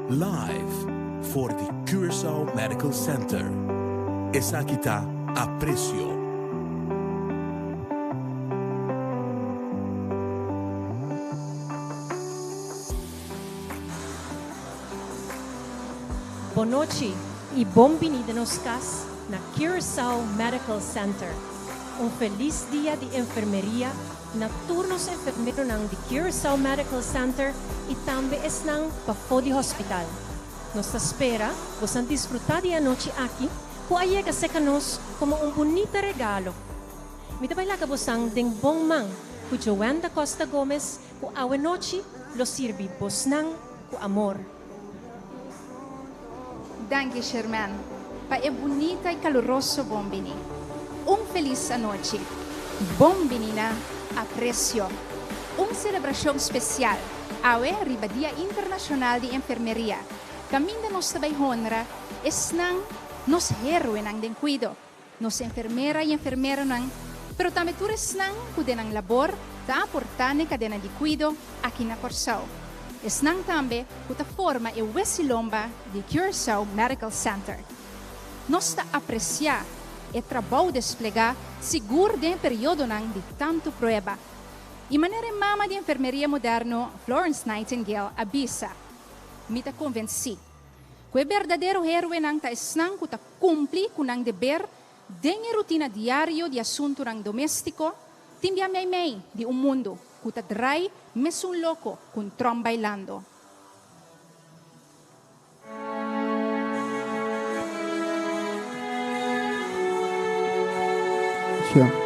Live for the Curaçao Medical Center. Esa kita aprecio. Boa noite e bem-vindo nos cas na Curaçao Medical Center. Feliz dia de enfermeria na turnos enfermeiro ng de Curaçao Medical Center e também estão para Fodi Hospital. Nos espera, vos disfrutar de a noite aqui, ku ayega se kanos como bonito regalo. Mitabay ka bosang ding bong mang, ku Joanne da Costa Gomez, ku awe noche lo sirvi bos nang ku amor. Danke, Sherman. Pa e bonita e caloroso bombini. Feliz noche. Bombini na aprecio. Celebração especial. Awe Ribadia Internacional de Enfermeria. Caminda nos tabay honra, esnang nos héroe ng den cuido. Nos enfermera e enfermero nang, pero também tu esnang kude ng labor, ta aportane cadena de cuido aqui na Curaçao. Esnang também kuta forma e Wesilomba de Curaçao Medical Center. Nos ta apreciar e trabalho desplegar seguro de período nang de tanto prueba. E maneira mama de enfermeria moderno Florence Nightingale abisa. Mita convenci. Que verdadeiro héroe nang ta esnang kuta cumpli kunang deber dengue rotina diário de assunto nang doméstico timbia mei de mundo kuta drai mesun loco kun trom bailando. Sure.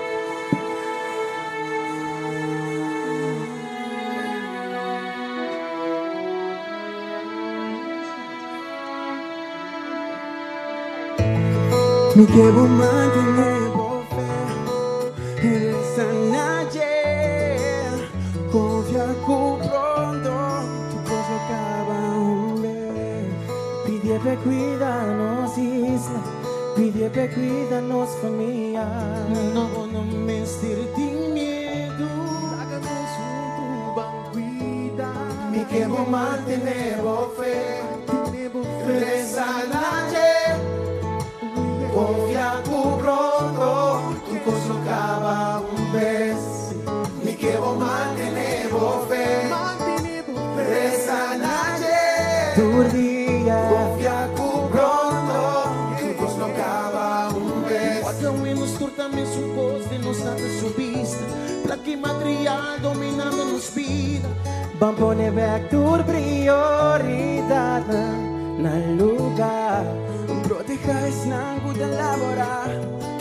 Mi quiero mantener fe en esa ayer. Confiar con pronto tu cosa acaba un vez. Pide pe cuidarnos isla, pide pe cuidarnos familia. No me sentir miedo, háganos juntos van cuidar. Mi quiero mantener fe en esa ayer. Confia cu pronto, tu cosa acaba un vez. Mi quiero mantener fe, resa nadie. Tu día, confia cu pronto, tu cosa acaba un vez. Cuando vemos también su voz de nos data su vista, placa material dominando nos vida. Van poner back tu prioridad na lugar. Proteja es nango de laborar.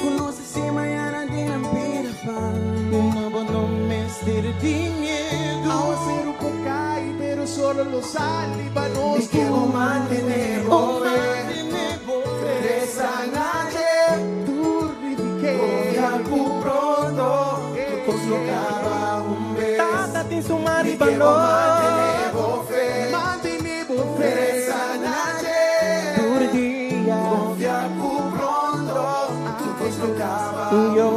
Conoce si mañana tienen pira pan. No me estere de miedo. Ao ser un pocay, pero solo los alibanos. Me quiero mantener fe. Esa noche, turbifique. Y algo pronto, pues lo acaba un vez. Tata tin su maribano. Me quiero mantener fe. Mantener fe. Esa noche. Confia cu pronto, tu pues lo acaba. Yo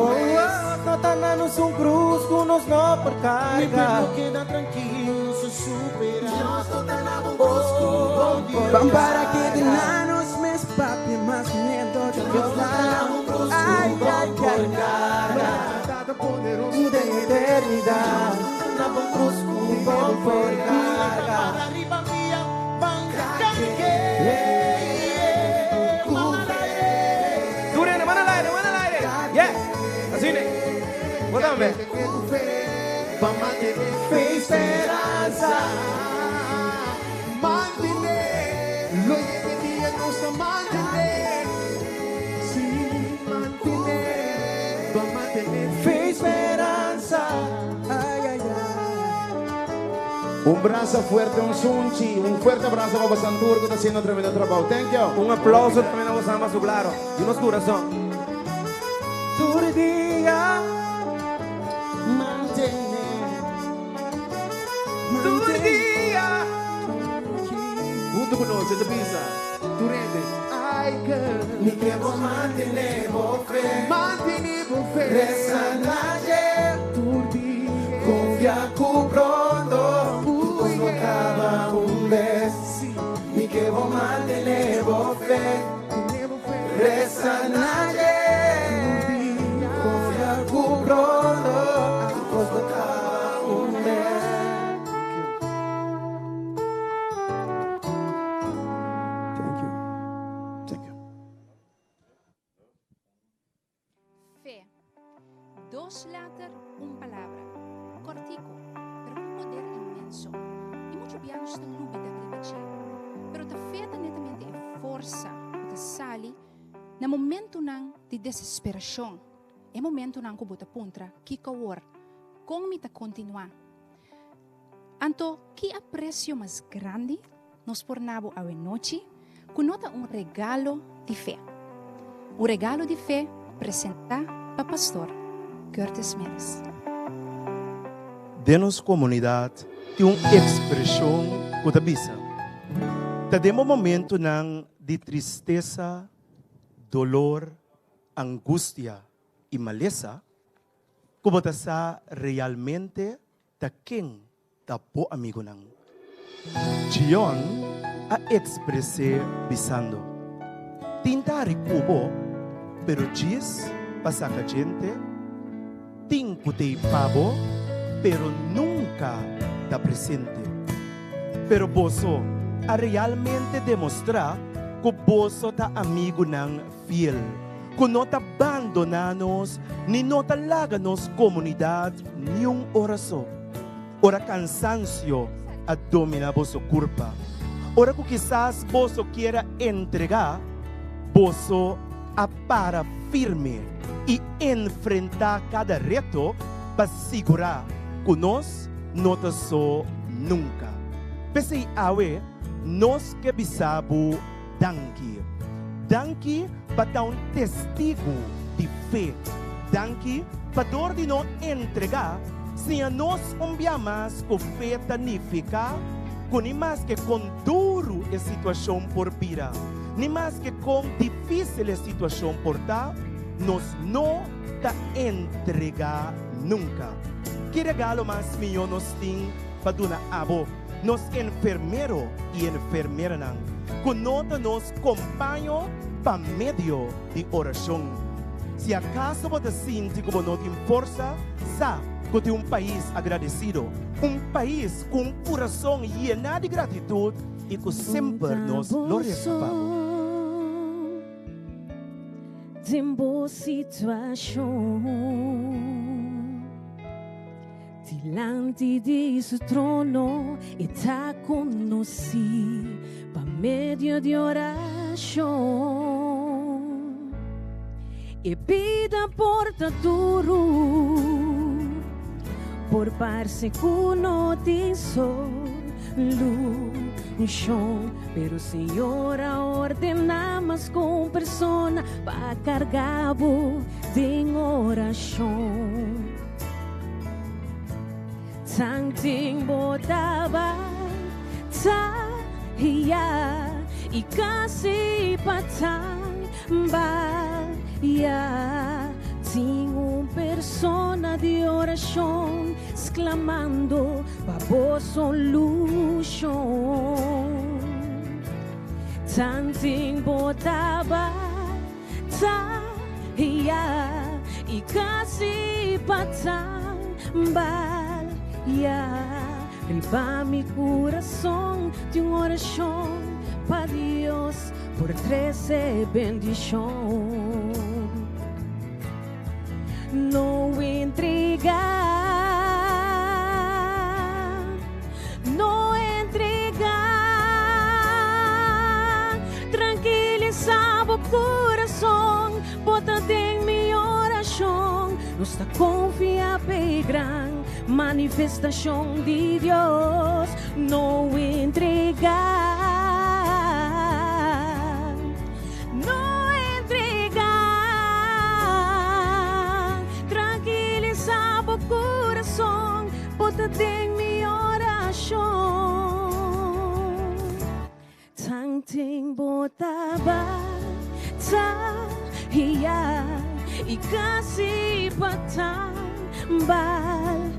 no tanamos un cruz con nos no por carga. Mi pueblo queda tranquilo, se supera. Dios no tanamos un cruz con Dios. Van para que de nanos me espape más miedo. Dios no tanamos un cruz con carga. De eternidad, tanamos un cruz con carga. Arriba mía, van carga. Botamos, velho. Vamos mantener fe y esperanza. Mantener lo que día nos mantener. Sí, mantener. Vamos mantener fe y esperanza. Ay, ay, ay. Un brazo fuerte, un sunchi, un fuerte abrazo para Santur que está haciendo tremendo trabajo. Thank you. Un aplauso también a vos, más claro. Y unos corazones. Tu día. Turdia! Junto con nosotros, esta pizza. Tu rende. Ay, girl. Mi quiero mantener fe. Resa nadie. Turdia. Confia cu pronto. Tu acaba un vez. y que vos mantenemos fe. Reza nadie, confía cu pronto, tu cosa acaba un mes. Thank you. Fe. 2 letters, una palabra. Cortico, pero con poder inmenso. E muito bem estão lubi da climache. Pero ta feta netamente é força, ta sali na momento nang de desesperação. É momento nang kubuta puntra, que kawor, com me ta continuar. Anto, que aprecio mais grande nos pornabo a noite, conota regalo de fé. O regalo de fé apresenta para pastor Curtis Mills. Denos comunidade tem uma expressão que bisa. Tademo momento nang de tristeza, dolor, angústia e maleza, como sa realmente ta quem ta po amigo nang. Diyon a expresse bisando. Tintari kubo, pero diz pasaka gente, ting putei pabo, pero nunca está presente. Pero boso a realmente demostrar que boso está amigo ng fiel. Que não está abandonanos, ni não talaga nos comunidad ni un oração. Ora cansancio a domina boso culpa. Ora que quizás boso quiera entregar, boso a para firme e enfrentar cada reto para segurar que nós não tá só nunca. Pese awe, nós que bisabo danki. Danki para dar um testigo de fé. Danki para dor de não entregar, se a nós mais com fé tanifica, com nem mais que com duro a situação por vir, nem mais que com difícil a situação por dar, nós não ta entregar nunca. Que regalo mais melhor nós tem para dar abo, nos enfermeiro e enfermeira não, que nota nos acompanha para meio de oração. Se acaso você sente como não tem força, sabe que tem país agradecido, país com coração lleno de gratidão e que sempre nos glorificamos. Tem boa situação diante de seu trono e tá conosci para meio de oração e vida porta duro por parce cuno de solução, pero Senhor ordenamos com persona para cargar de oração. Tanting botaba ta hiya e kasi patang ba ya tinha persona de oração exclamando para solução. Tanting botaba ta hiya e kasi patang ba riba mi coração de uma oração para Deus por 13 bendição. Não entregar, não entregar, tranquilizar o coração, bota em minha oração, não está confiar bem grande. Manifestação de Deus, não entregar, não entregar, tranquilizar o coração, bota em minha oração. Tanting botaba, ta hiya, e kasi patang bal.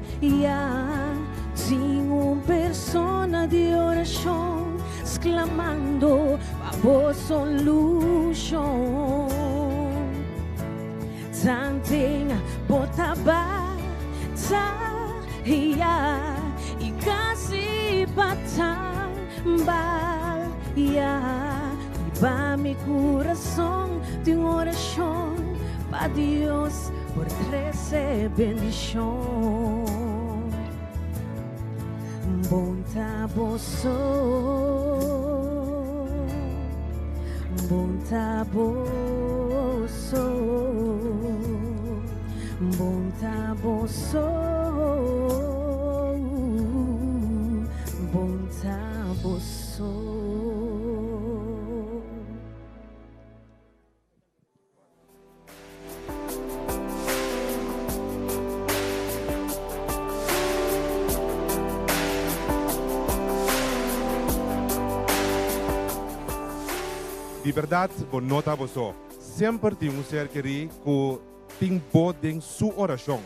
Tinha persona de oração clamando por solution. Tanting potaba iya ikasi patambal ya iba mi corazón de oración pa Dios por 13 bendición. Bontaboso, bontaboso, bontaboso, bontaboso. De verdade, bom nota você. Sempre tem ser que tem boa sua oração.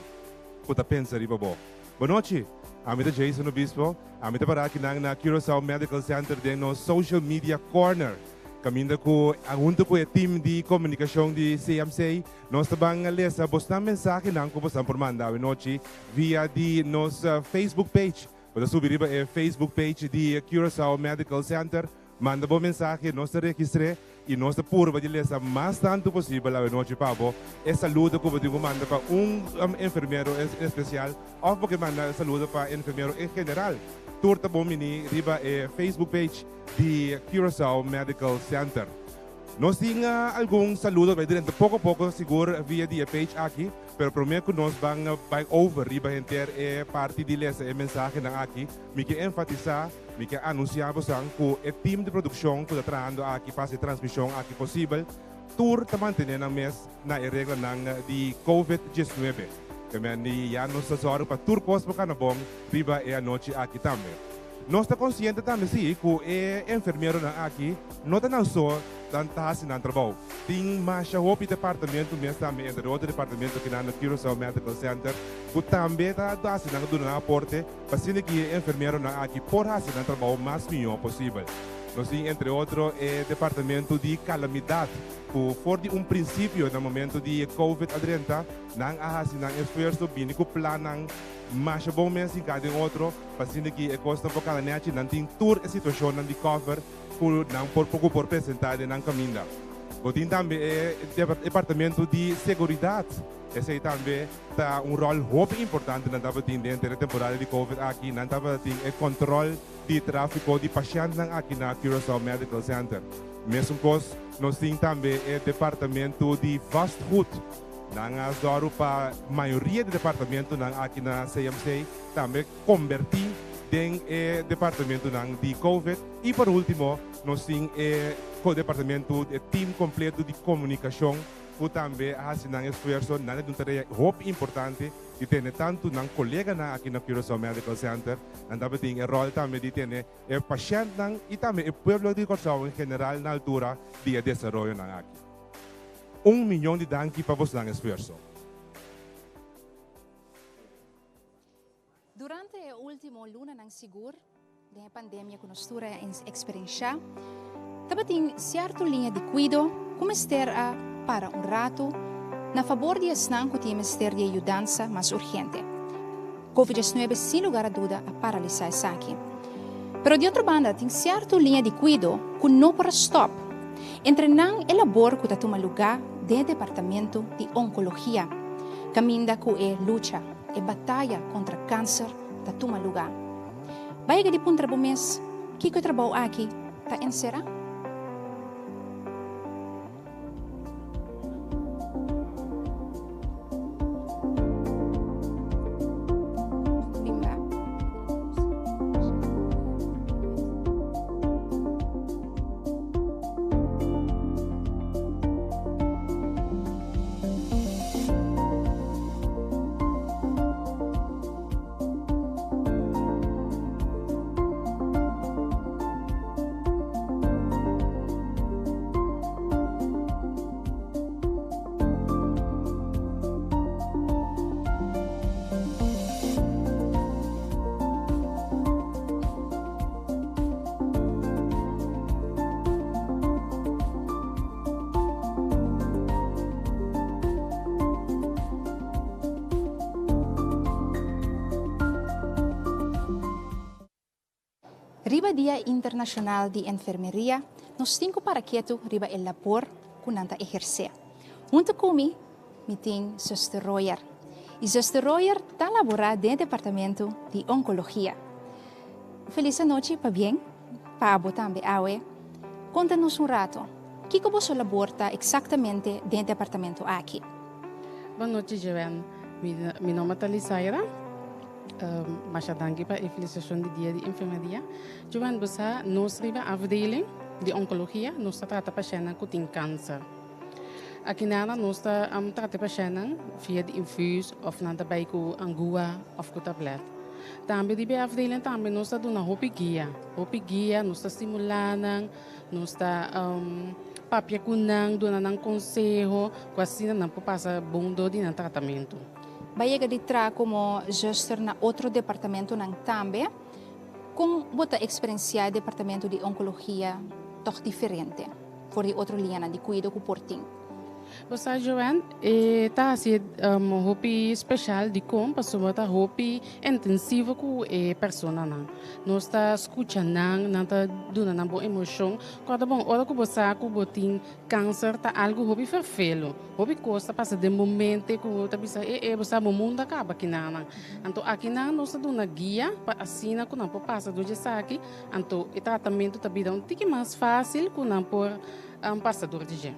Puta pensa riba bo. Boa noite. Amita Jason Obispo. Amita para aqui na Curaçao Medical Center de no Social Media Corner. Caminda com junto com o time de comunicação de CMC. Nós também lesa bostar mensagem não como estamos por mandar a noite via de nossa Facebook page. Pode subir riba é Facebook page de Curaçao Medical Center. Manda boa mensagem, nós registramos e nós purva de lesa mais tanto possível a noite pavo. E saludo como digo manda para enfermeiro especial ou porque manda saludo para enfermeiro em geral. Turta bom mini riba é Facebook page de Curaçao Medical Center. Nós temos algum saludo vai direto pouco a pouco seguro via de page aqui, pero prometo que nós vamos by over riba enter é parte de lesa a mensagem na aqui, me que enfatizar me que anunciamos que o time de produção que está trazendo aqui faz a transmissão aqui possível, tour está mantendo na mês na regra de COVID-19. Que já nos assesora para tour cosmo canabom riba é a noite aqui também. Nós estamos conscientes também sim que o enfermeiro aqui não está só fazendo trabalho. Tem mais outro departamento mesmo também, entre outro departamento que na Curaçao Medical Center, que também está fazendo aporte para que o enfermeiro aqui possa fazer trabalho o mais melhor possível. Nós temos, entre outros, o departamento de calamidade, que for de princípio no momento de COVID-19, não há esforço bem que planam mas bom mesmo cada outro, para que a costa por cada net não tem toda a situação de cover por não por apresentar na caminho. Tem também o departamento de segurança. Esse também está rol muito importante na dentro da temporada de Covid aqui, na o controle de tráfego de pacientes aqui na Curaçao Medical Center. Mesmo coisa, nós temos também o departamento de fast food. Nang para a maioria do departamento aqui na CMC também convertir em departamento de COVID. E por último, nós temos o departamento de time completo de comunicação, que também faz um esforço, uma tarefa muito importante de ter tanto um colega aqui na Curaçao Medical Center, e também tem o rol também de ter o paciente e também o povo de Curaçao em geral na altura de desenvolvimento aqui. 1 milhão de danki para você dar esforço. Durante o último luna ng sigur, da pandemia que nós experiencia, também certa linha de cuidado, como ester para rato, na favor de asnan que tem ester de ajudança mais urgente. Covid-19 sem lugar a dúvida a paralisar isso aqui. Pero de outra banda, tem certa linha de cuidado que não para stop. Entre não elabor que toma lugar do departamento de oncologia, caminda que é luta e batalha contra câncer da toma lugar. Vai que de punta do mês, que o trabalho aqui está encerrado? Riba Dia Internacional de Enfermeria, nos tenho para quieto riba el labor kunanta ejercer. Junto comigo, tem Zuster Royer. E Zuster Royer está laborar no Departamento de Oncologia. Feliz noite, para bem, para abo também, awe. Conta-nos rato, o que você labora exatamente no departamento aqui? Boa noite, Joanne. Meu nome é Talisaira. Mas dank para a felicitação de Dia de Enfermeria. Joanne, você nos riba afdeling de Oncologia, nós trata pacientes que têm câncer. Aqui nós trata pacientes via de infus, of na daarbij com angua, of com tablet. Também de afdeling também nós está dando hopi guia, nós está estimulando, nós está papia kunang, dando conselho, quase não passa bom do de tratamento. Vai de tra como zuster na outro departamento nang também, com bota experiencia departamento de oncologia toch diferente, voor die outro linha de cuido com porting. Você, Joanne, está assim hopi especial de como passou a hopi intensivo com a pessoa não. Nós está escutando, não está dando uma boa emoção. Quando bom, hora que você com botin câncer tá algo hopi ferfelo, hopi costa passa de momento que você bisa você o mundo acaba aqui não. Então aqui não nós está dando guia para assim que não passa do dia aqui. Então o tratamento tá bem um pouco mais fácil que não por passador de dia.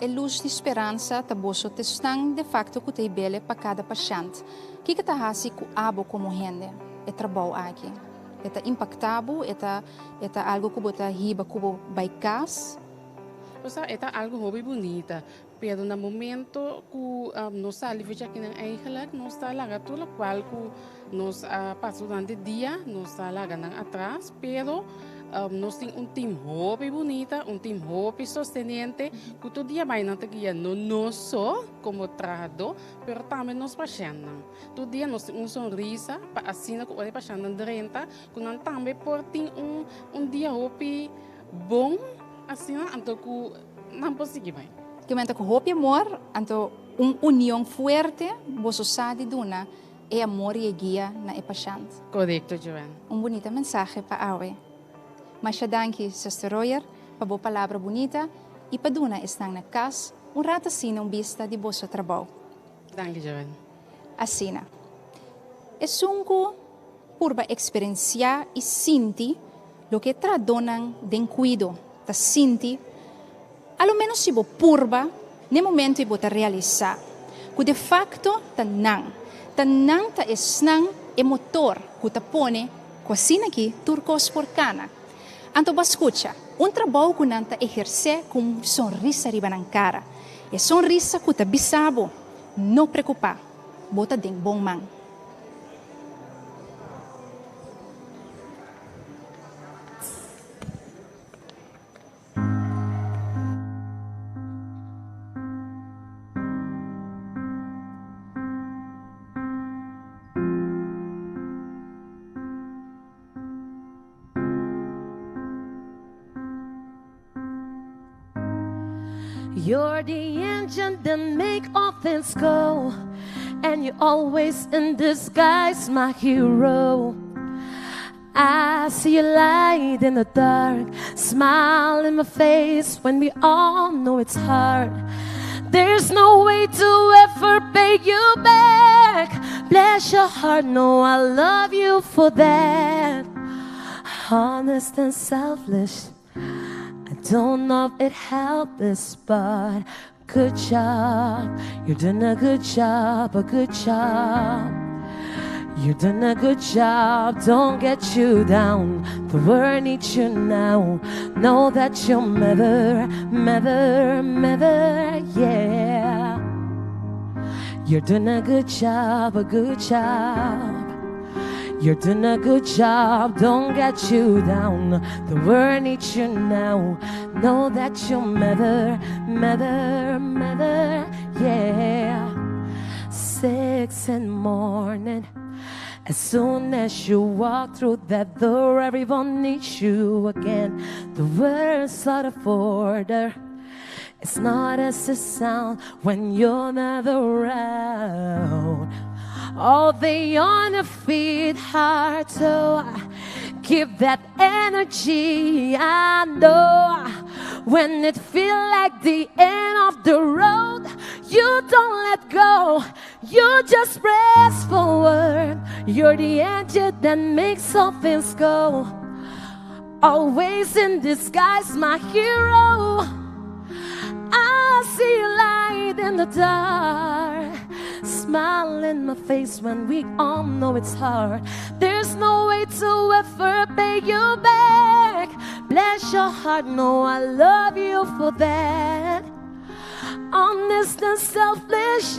A luz de esperança taboso testan de facto que te bele para cada paciente. Que está hasi com abo como rende é trabalho aqui. É impactado, é algo que bota riba como baicas. É algo hobby bonita. Pero no momento que nós salimos aqui na eigenlijk, nós está lá tudo qual que nós passamos durante o dia, nós está lá atrás, pero nós temos time hobby bonita, time hobby sustentante, que todo dia vai na guia não só como trado, pero também nos pacientes. Todo dia nós temos sonrisa para assim que o paciente drenta, que nós também por ter dia hobby bom, assim, então que não possível. Que momento que hobby amor, então união forte, você sabe duna é amor e guia na paciente. Correto, Joanne. Bonita mensagem para Awe. Mas danke, Zuster Royer, para boa palavra bonita e para duna estão na casa, rato assim vista de vosso trabalho. Danke, Joanne. Assim, é sunco por experienciar e sentir o que tradonan den cuido, ta sinti, ao menos se bo purba, no momento e bota realizar, que de facto ta não ta esnang e motor que ta pone, quase aqui, turcos por cana. Anto bascucha, trabalho que nanta exercer com sonrisa riba na cara. E sonrisa que ta bisabo, não preocupar, bota den bom man. You're the engine that make all things go, and you're always in disguise, my hero. I see your light in the dark, smile in my face when we all know it's hard. There's no way to ever pay you back. Bless your heart, no, I love you for that. Honest and selfless, don't know if it helped us, but good job. You're doing a good job, a good job. You're doing a good job, don't get you down. The world needs you now. Know that you'll never, never, never, yeah. You're doing a good job, a good job. You're doing a good job, don't get you down. The world needs you now. Know that you'll never, never, never, yeah. 6 in the morning, as soon as you walk through that door, everyone needs you again. The world's out of order. It's not as it sounds when you're not around. All they on their feet hard, so Keep that energy. I know when it feels like the end of the road, you don't let go. You just press forward. You're the engine that makes all things go. Always in disguise, my hero. I see a light in the dark. Smile in my face when we all know it's hard. There's no way to ever pay you back. Bless your heart, know I love you for that. Honest and selfish,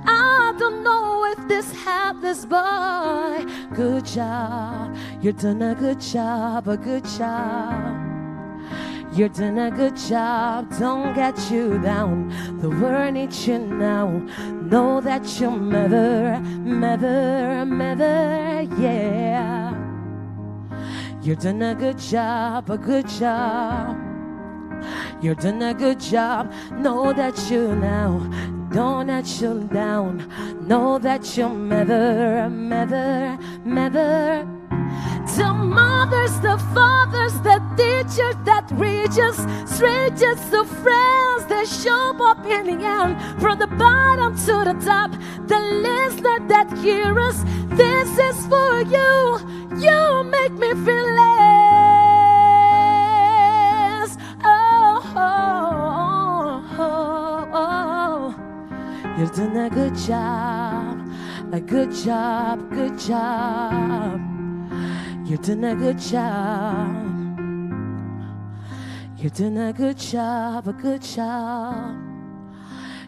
I don't know if this happens, boy. Good job, you're doing a good job, a good job. You're doing a good job, don't get you down. The world needs you now. Know that you'll never, never, never, yeah. You're doing a good job, a good job. You're doing a good job, know that you now. Don't let you down, know that you'll never, never, never. The mothers, the fathers, the teachers that reach us, strangers to friends that show up in the end. From the bottom to the top, the listener that hear us, this is for you. You make me feel less. Oh, oh, oh, oh. You're doing a good job, a good job, good job. You're doing a good job. You're doing a good job, a good job.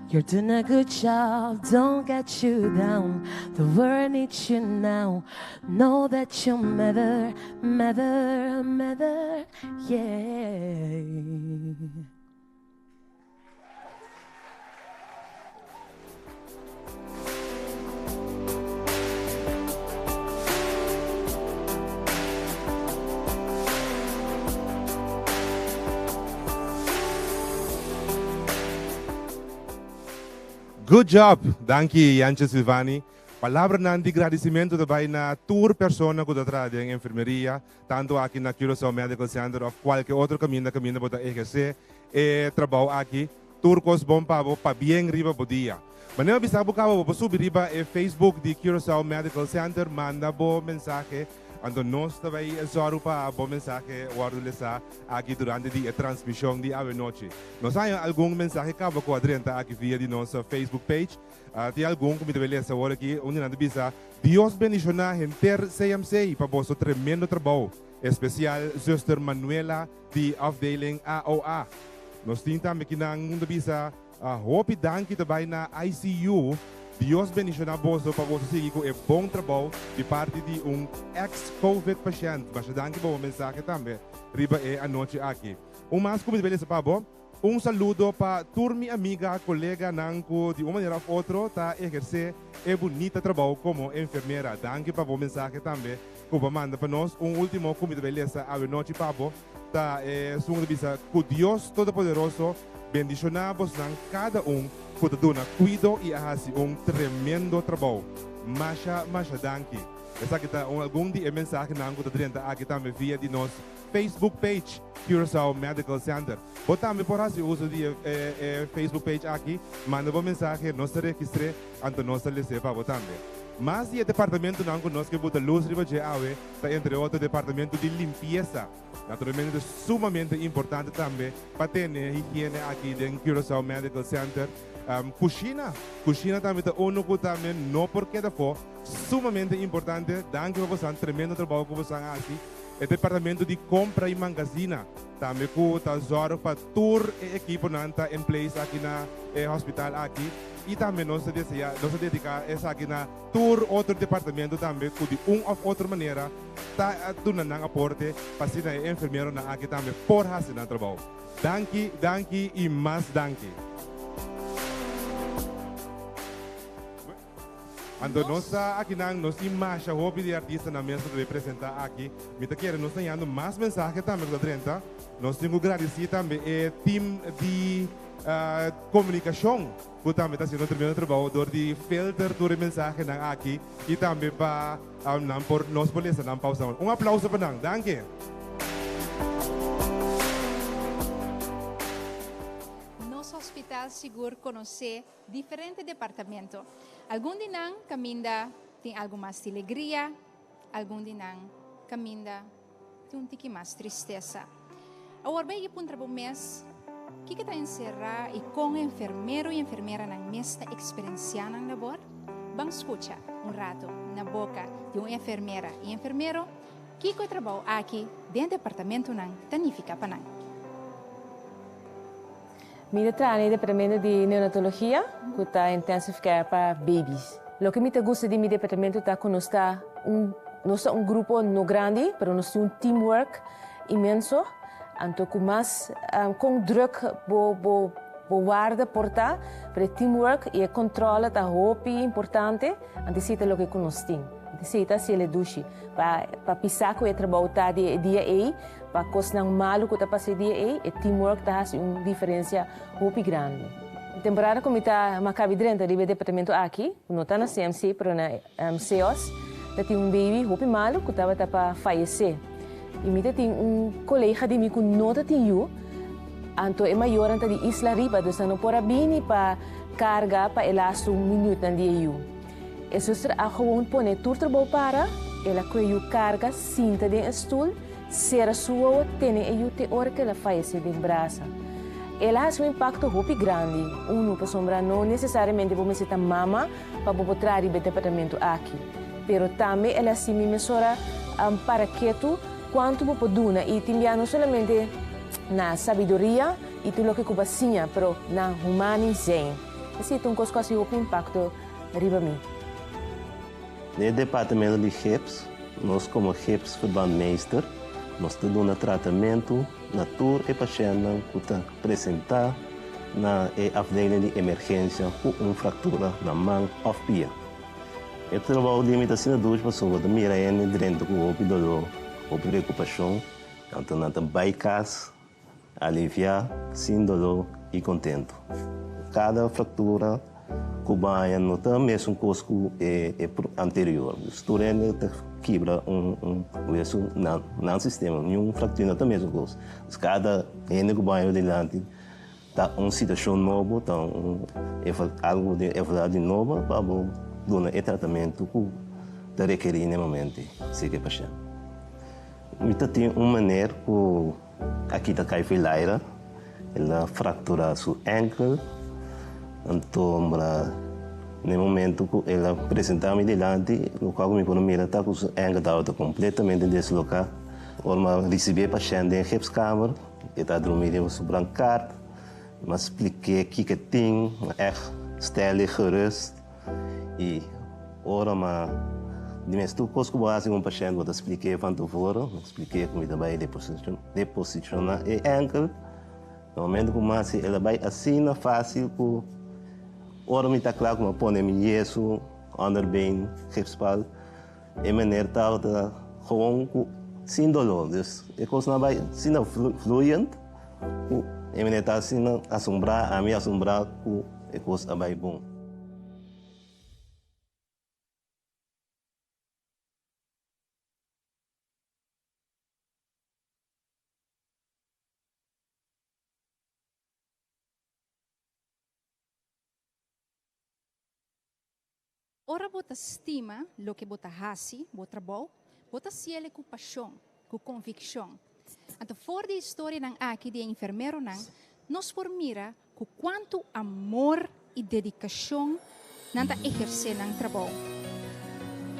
You're doing a good job, don't get you down. The world needs you now. Know that you'll never, never, never, yeah. Good job! Danke, Janche Silvani. Palavra de agradecimento também na tour persona que está em enfermeria, tanto aqui na Curaçao Medical Center ou qualquer outro caminho para exercer trabalho aqui. Turcos bom para bem riba por dia. Mas não bisa bukawa para subir riba Facebook de Curaçao Medical Center, manda bo mensagem. Ando nós também zorupa bom mensagem guarda aqui durante a transmissão de ave noite. Nós temos algum mensagem que acaba quadrenta aqui via de nossa Facebook page. Tem algum que me deve ler agora aqui, onde nós bisa Deus bendicionar enter CMC para vosso tremendo trabalho, especial Zuster Manuela de afdeling AOA. Nós temos também aqui na mundo bisa hope danke também na ICU. Deus bendicionar vosso para você seguir com bom trabalho de parte de ex-COVID paciente. Mas danke por mensagem também. Riba a noite aqui. Mais como beleza para você. Saludo para turma amiga, colega nanco de uma maneira ou outra tá exercer bonita trabalho como enfermeira. Danke para você mensagem também. Como manda para nós último como beleza a noite para você. Tá segundo bisa que Deus Todo-Poderoso bendicionar-vos cada que dona cuido e hace tremendo trabalho. Masha danke. Essa aqui tá algum de mensagem na que tá aqui também via de nosso Facebook page Curaçao Medical Center. Botamos por assim uso de Facebook page aqui, manda uma mensagem, nós registramos, então nós recebemos também. Mas o departamento não nós que bota luz riba de awe, tá entre outro departamento de limpeza. Naturalmente sumamente importante também para ter higiene aqui em Curaçao Medical Center. Cozinha também é único também, não porque da for, sumamente importante. Danke para você, tremendo trabalho que você faz aqui. O departamento de compra e magazina também que está zorro para tour e equipo nanta em place aqui na hospital aqui. E também nós se dedicar aqui na tour outro departamento também que de ou outra maneira está dando um aporte para ser enfermeiro na aqui também por fazer o trabalho. Danke e mais danke. Ando nós aqui nós temos a hobby de artista na mesa de apresentar aqui. Me tá querendo nós tendo mais mensagens também da 30. Nós temos que agradecer também o time de comunicação. Que também está sendo terminado trabalho door die filter door de mensagem na aqui e também para por nós polícia não pausa. Aplauso para nós. Danke. Nosso hospital seguro conhecer diferentes departamentos. Algum de nós caminha tem algo mais de alegria, algum de nós caminha tem um tique mais tristeza. Agora bem que trabalho mês que está encerrado e com enfermeiro e enfermeira na mesma experiência na labor, vamos escutar rato na boca de uma enfermeira e enfermeiro que trabalha aqui dentro do departamento não tanifica para nós. Mi trabalho no departamento de neonatologia, que está intensificado para babies. O que me gusta de meu departamento está que nós temos um grupo não grande, mas nós temos teamwork imenso. Então, com druk guarda porta para teamwork e controle está muito importante. Antecita o que nós temos. Antecita se ele duche para pisar que o trabalho está dia aí, para coisas malu que está passando dia aí, e teamwork está uma diferença muito grande. Temporada como está macabi dentro do departamento aqui, não está na CMC, mas na CEOS, tem um baby muito malu que estava para falecer. E me tem colega de mim que não tem eu, então é maior ante de Isla Riba, então não pode vir para carga para elas minuto na dia eu. E se você gewoon põe tudo trabalho para, ela cria carga cinta de stool, será sua tem eu te hora que ela faz de braça. Ela tem um impacto muito grande. Para sombra não necessariamente vou me sentar mama para poder trazer o departamento aqui, pero também ela se me mesura para que tu quanto vou poder e também não somente na sabedoria e tudo o que cubacinha, pero na humanização. Esse é um coisa que tem um impacto riba mim. No departamento de HIPS, nós como HIPS verbandmeester, nós temos um tratamento na tour e paciente que apresentar na afdeling de emergência com uma fratura na mão ou pia. O trabalho de imitação de duas pessoas, mira dentro do dolor ou preocupação, então nós bypass, aliviar, sem dolor e contento. Cada fratura cubaia não tem mesmo cosco anterior. Esturene quebra não sistema, nenhum fratura não tem mesmo cosco. Cada ene cubaia de lante tá situação nova, então algo de evolução nova para dar o tratamento que requer no momento, se que paciente. Então tem uma maneira que aqui está cai filaira, ela fratura seu ankle. Então, no momento que ela apresentava-me delante, o qual me mira está com o ankle completamente deslocado. Eu recebi o paciente em repscâmara, ele está dormindo sobre um carro, mas expliquei o que tem, stelle gerust. E agora, de coisa que eu faço com o paciente, eu expliquei van tevoren, expliquei como ele vai deposicionar o ankle. No momento que ela vai assim, fácil, ora me está claro que põe yeso, onderbeen, gipspal, e maneira tal da gewoon sem dolor. Dus a coisa não vai assim fluente, e maneira tal assim assombrar, a mim assombrar que a coisa vai bom. Ora bota estima lo que bota hasi, bota bom, bota ciele com paixão, com convicção. Então, fora da história ng aqui de enfermeiro nós por mira com quanto amor e dedicação nanta exercer ng trabalho.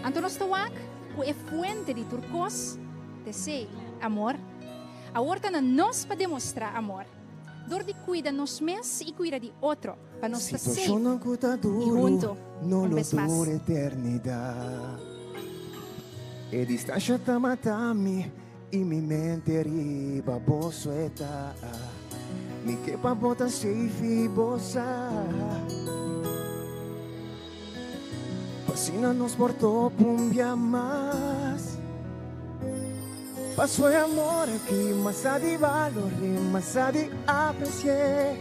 Então, nós tawag com a fuente de turcos, de ser amor, a horta na nós para demonstrar amor. Dor de cuida nos mesmos e cuida de outro, para nós estar safe e junto. Non lo dura eternidad. E distancia tamatami e mi mente riba boso eta. Mi que pa bota safe bosa. Pasina nos portó pumbia más. Paso de amor aquí, más a di valor, más a di apreciar.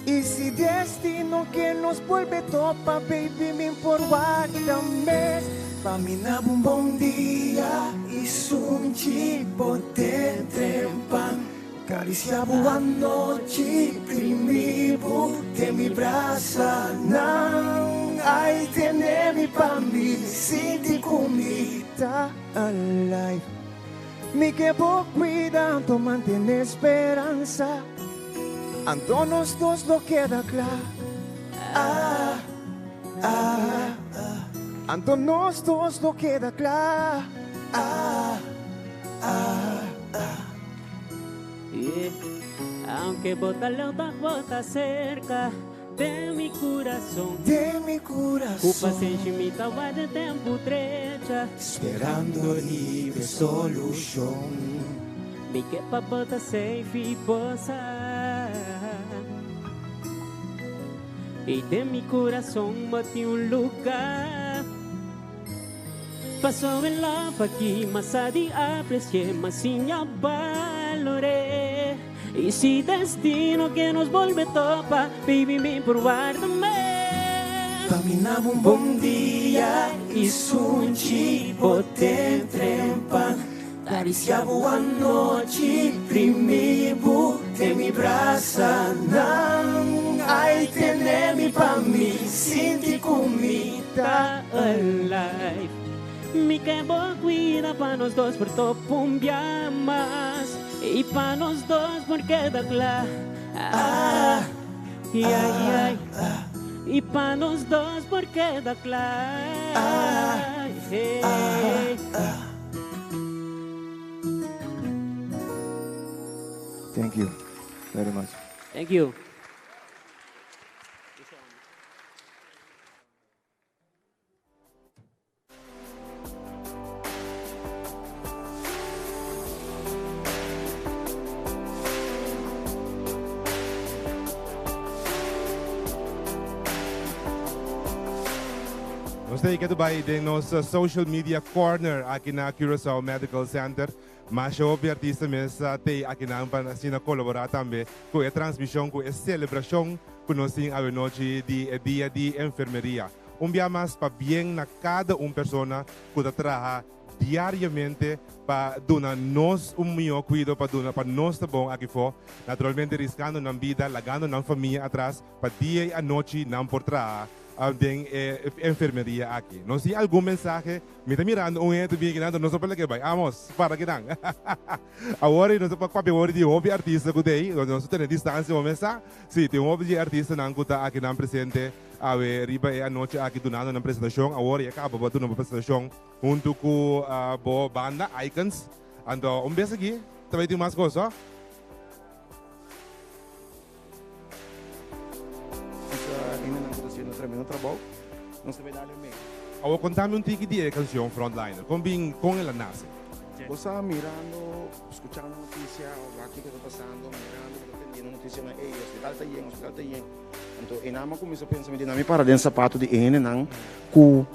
Y si destino que nos vuelve topa, baby, me imporguárdame. Pamina un bom dia e um tipo de trempan. Caricia boa noite, primivo, te mi braça, não. Ai, tenemi pa mi, sinti comida alive. Mi que vou cuidando, mantener esperança. Ando nos dos lo queda claro. Ando nos dos lo queda claro. Yeah. Aunque bota lejos, bota cerca de mi corazón. De mi corazón. O paciente me tava de tempo trecha, esperando libre solución. Me que pa bota safe e posar. E de mi corazón bati un lugar. Passou em love aqui, mas a de aprecié, mas sim a valoré. E se destino que nos volve topa, baby, me guarda-me. Caminava um bom dia e um tipo de trempa. Cariciava a noite, primivo, te mi braça, não. Ai, tenemi pa mi, sinti comida alive. Me quebra cuida para nós dois por topumbiamas. E para nós dois por queda claro. E para nós dois por queda claro. Thank you very much. Thank you. Nós temos que ir de nossa social media corner aqui na Curaçao Medical Center. Mas o artista mesmo tem aqui na Ampana colaborar também com a transmissão, com a celebração que nós temos a noite de dia de enfermeria. Dia mais para bem na cada pessoa que trabalha diariamente para dar nós melhor cuidado, para nós estar bom aqui fora. Naturalmente riscando na vida, lagando na família atrás, para dia e a noite não por trabalhar. De enfermería aquí. No sé, algún mensaje, me está mirando un ente bien grande, no sé para qué va, vamos, para qué dan. Ahora, no sé para qué hora de hobby artista que hay, no sé tener distancia o mensaje, sí, de hobby artista que está aquí presente, a ver, arriba anoche aquí donando una presentación, ahora ya acaba de una presentación, junto con la banda Icons, ando, beso aquí, ¿te más cosas? Tremendo trabalho, não se vai dar bem. Agora, contame tique de canção Frontliner, com ela nasce. Você mirando, escutando notícia, aqui que está passando, mirando, atendendo notícia na hospital está bem, hospital está bem. Então, e nada começo a pensar, me para dentro sapato de ene, não, que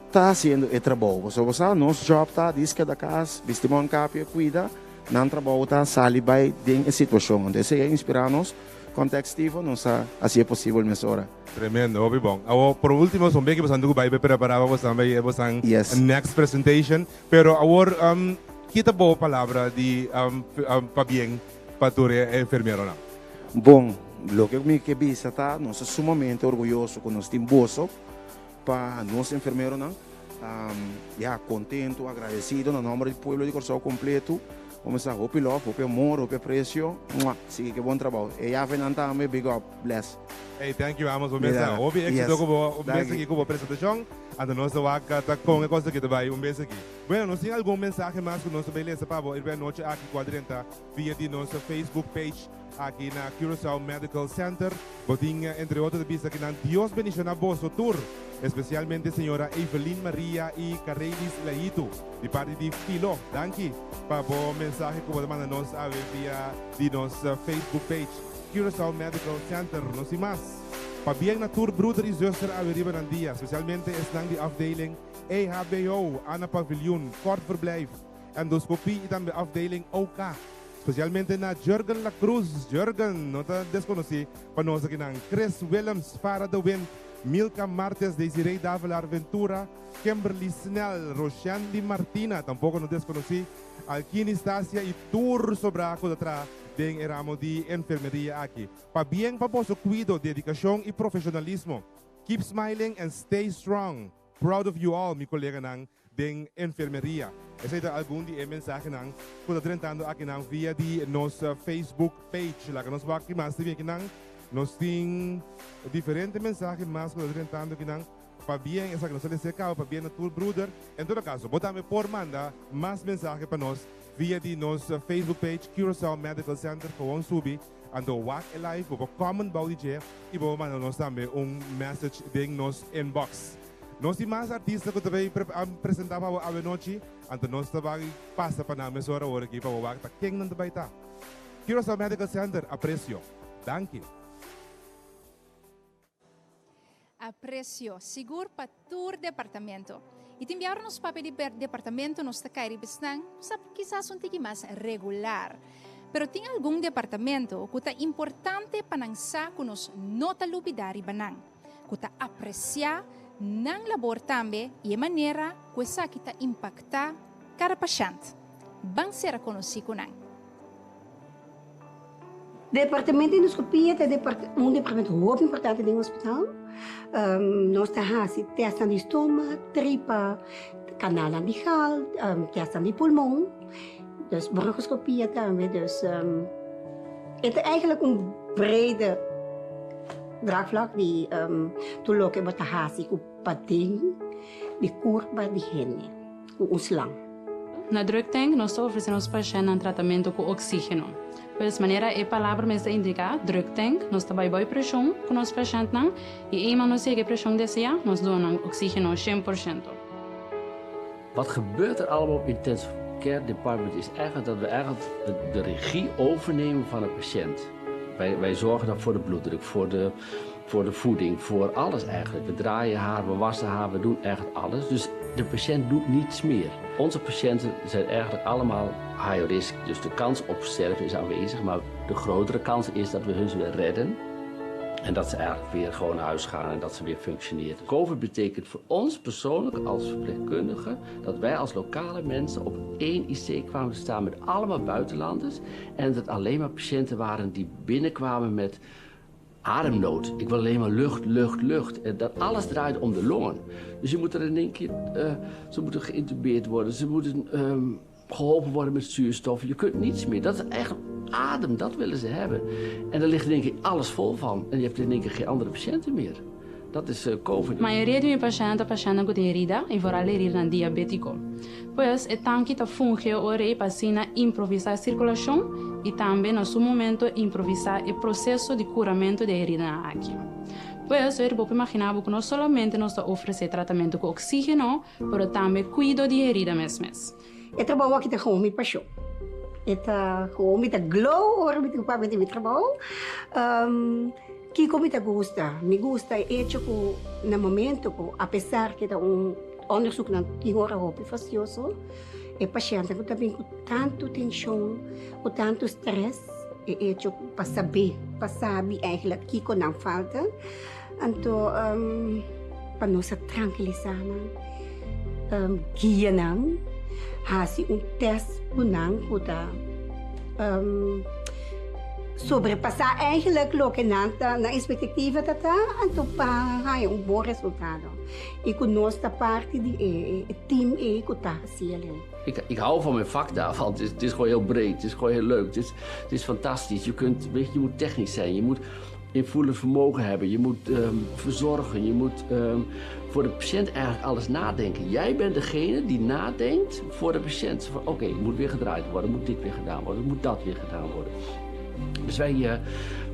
está fazendo o trabalho. Você, nosso job está, diz que é da casa, vestimos um capio, cuida, não trabalho está, sali vai dentro da situação. Então, isso é inspirar-nos. Contextivo, não sei se é possível nessa hora. Tremendo, óbvio bom. Agora, por último, só bem que você vai preparar a next presentation. Pero agora, que boa palavra de para bem para tu enfermeiro não? Bom, o que me que bisa tá, nós somos sumamente orgulhosos com nós timboso para nós enfermeiro não. Contento, agradecido no nome do povo de Curaçao completo. Vamos a hope love, hope amor, hope aprecio. Sim, que bom trabalho. E já também, big up, bless. Hey, thank you, vamos. Hope éxito com a aqui com a apresentação. Ando nós está com a coisa que vai beijo aqui. Bueno, nós temos algum mensagem mais que nós beleza para ir ver noite aqui quadrenta via de nossa Facebook page aqui na Curaçao Medical Center. Botinha entre outras pistas que nan Dios bendiga a vosso tour. Especialmente senhora Evelyn Maria e Carreiris Laito, de parte de Filo. Danke para o mensagem que você manda nos a ver via de nossa Facebook page, Curaçao Medical Center. Nos e mais. Para bem na tour, broeder e zuster a ver na dia, especialmente estão de afdeling EHBO, Anna Pavilion, kort verblijf, endoscopie e dan de afdeling OK. Especialmente na Jurgen La Cruz. Jurgen, não está desconhecido para nós aqui não. Chris Willems, Farah de Wind, Milka Martes, Desiree Davelar Ventura, Kimberly Snell, Roshandi Martina, tampouco não desconhecido. Alquini Stasia e Tour Sobraco de Tra, bem eramo de enfermeria aqui. Para bem para vosso cuido, dedicação e profissionalismo. Keep smiling and stay strong. Proud of you all, mi colega nang, den enfermeria. Essa é algum de mensagem nang, quando tentando aqui nang via de nossa Facebook page. Lá que nós vamos aqui mais aqui nang, nós tem diferentes mensagens mais quando tentando aqui nang. Para bem, essa que nós temos secado, para bem na tour brother. Em todo caso, botamos por mandar mais mensagens para nós via de nossa Facebook page, Curaçao Medical Center, para subir. Ando Walk Alive, para comment body dia, e para mandar nós também message em nos inbox. Nós temos mais artistas que também apresentava a noite, então nós também passa para nós hora aqui para o Walk, para quem não também está. Curaçao Medical Center, aprecio. Danke. Aprecio, seguro para todo departamento. E te enviaram nos papéis de departamento nos tacairi bestang, sabe quizás um tique mais regular. Pero tem algum departamento que é importante para nós que nos nota lupidar e banang, que está apreciar nang labor também e a maneira que essa kita impacta cada paciente. Bang ser conhecido com nang. Departamento de endoscopia é departamento muito importante no hospital. Nós temos testes de estômago, tripa, canal anal, testes de pulmão, dus bronchoscopie também. Dus het is eigenlijk een brede draagvlak die toelopen met de haast, op pating, de curva, de higiene, o slang. Na drug tank, nós oferecemos aos pacientes um tratamento com oxígeno. Pois maneira é palavra mesmo indica drug tank, nós trabalhamos pressão com os pacientes e eenmaal nós chega pressão deseja, nós damos oxígeno 100%. Wat gebeurt er allemaal op intensive care department is eigenlijk dat we eigenlijk de regie overnemen van een patiënt. Wij zorgen dan voor de bloeddruk, voor de voeding, voor alles eigenlijk. We draaien haar, we wassen haar, we doen eigenlijk alles. Dus de patiënt doet niets meer. Onze patiënten zijn eigenlijk allemaal high risk, dus de kans op sterven is aanwezig. Maar de grotere kans is dat we hun weer redden. En dat ze eigenlijk weer gewoon naar huis gaan en dat ze weer functioneren. COVID betekent voor ons persoonlijk als verpleegkundige dat wij als lokale mensen op 1 IC kwamen te staan met allemaal buitenlanders. En dat het alleen maar patiënten waren die binnenkwamen met ademnood. Ik wil alleen maar lucht, lucht, lucht. En dat alles draait om de longen. Dus je moet er in één keer, ze moeten geïntubeerd worden, ze moeten geholpen worden met zuurstof. Je kunt niets meer. Dat is eigenlijk adem, dat willen ze hebben. En daar ligt in één keer alles vol van. En je hebt in één keer geen andere patiënten meer. Dat is COVID. A maioria de pacientes com herida e vooral herida diabético. Pois é tanque tá funge ore para improvisar a circulação e também no seu momento improvisar o processo de curamento de herida aqui. Pois eu posso imaginar que não somente nós oferecer tratamento com oxígeno, mas também cuido de herida mesmo. Eu trabalho aqui com minha paixão. Eu com minha glow, ou minha trabalho. Que como me gusta hecho que no momento que apesar que é onderzoek naar tingora facioso, o paciente que também com tanto tensão, com tanto stress, é hecho para saber eigenlijk que que não falta, então para nos tranquilizar, guia não, hasi test punang puta. Sobrepassar eigenlijk lo que na expectativa tata anto pa hay bom resultado. E com nossa parte de team que tá haciendo. Ik hou van mijn vak daarvan. Het is gewoon heel breed, het is gewoon heel leuk, het is fantastisch. Je moet technisch zijn, je moet invoelend vermogen hebben, je moet verzorgen, je moet voor de patiënt eigenlijk alles nadenken. Jij bent degene die nadenkt voor de patiënt. Oké, het moet weer gedraaid worden, moet dit weer gedaan worden, moet dat weer gedaan worden. Dus wij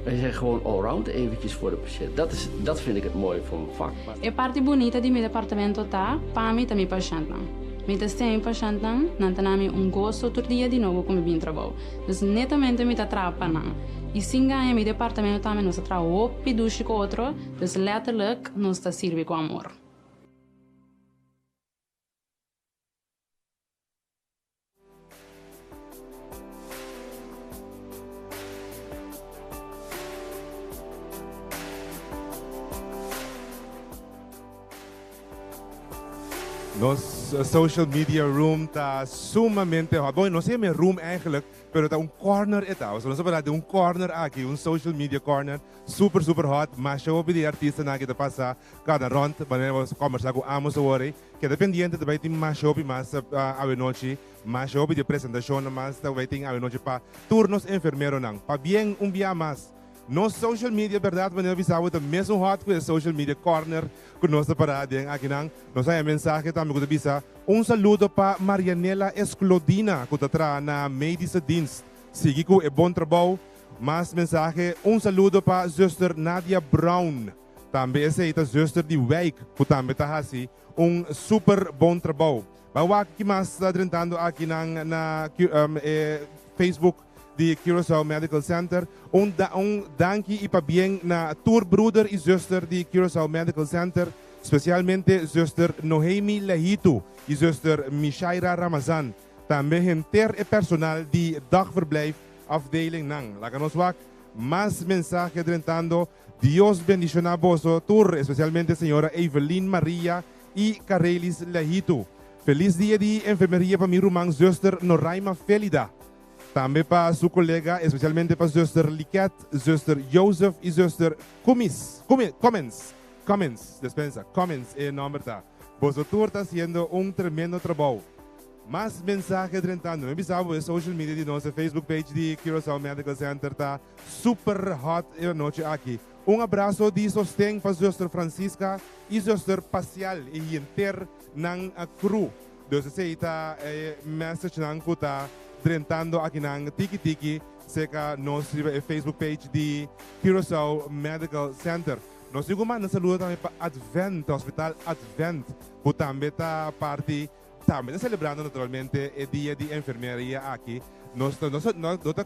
zijn gewoon allround eventjes voor de patiënt. Dat vind ik het mooie van mijn vak. A parte bonita de meu departamento tá para mim também paciente. Mientras tem paciente não tem gosto todo dia de novo como bem trabalho. Dus netamente me atrapa não. E sim ganha meu departamento também nos trabalha op duche com outro. Dus letterlijk nos tá sirve com amor. Nos social media room está sumamente hot. Bueno, no sé mi room eigenlijk, pero está un corner ita. O sea, nosotros de un corner aquí, un social media corner, super hot. Mas yo pedi artista na kita pasa cada rond, manera conversar com amos hoje, que dependiente de vai ter mais show mais a noite, mais show de apresentação, mas vai ter a noite para turnos enfermeiro não. Para bem dia mais. Nos social media, verdade, wanneer we zouden de mesmo hot com social media corner com nossa parada aqui não. Nós temos mensagem também com bisa. Saludo para Marianela Esclodina, que está na medische dienst. Sigue com bom trabalho. Mas mensagem, saludo para zuster Nadia Brown. Também essa é a zuster de Wijk, que também está assim. Super bom trabalho. Mas o que mais está tentando aqui na Facebook de Curaçao Medical Center. Dankie e para bem na tour broeder e zuster de Curaçao Medical Center, especialmente zuster Nohemi Lahito e zuster Mishaira Ramazan. Também enter e personal de dagverblijf afdeling Nang. Laga nos wak, mais mensagem tentando. Dios bendiciona vosso tour, especialmente señora Evelyn Maria e Carelis Lahito. Feliz dia de enfermeria para mi rumang zuster Noraima Felida. Também para sua colega, especialmente para zuster Liket, zuster Joseph e zuster Cummins, dispensa, Cummins é o nome da. Vosso tour está sendo tremendo trabalho. Mais mensagem tentando. Me bisavo é social media de nossa Facebook page de Curaçao Medical Center está super hot a noite aqui. Abraço de sostém para zuster Francisca e zuster Pacial e inter ng crew. Dus essa está message nang kuta tentando aqui nang tiki seca nossa Facebook page de Curaçao Medical Center. Nós iguman saludo também para Advent, Hospital Advent, que também está parte, também está celebrando naturalmente o dia de enfermeria aqui. Nós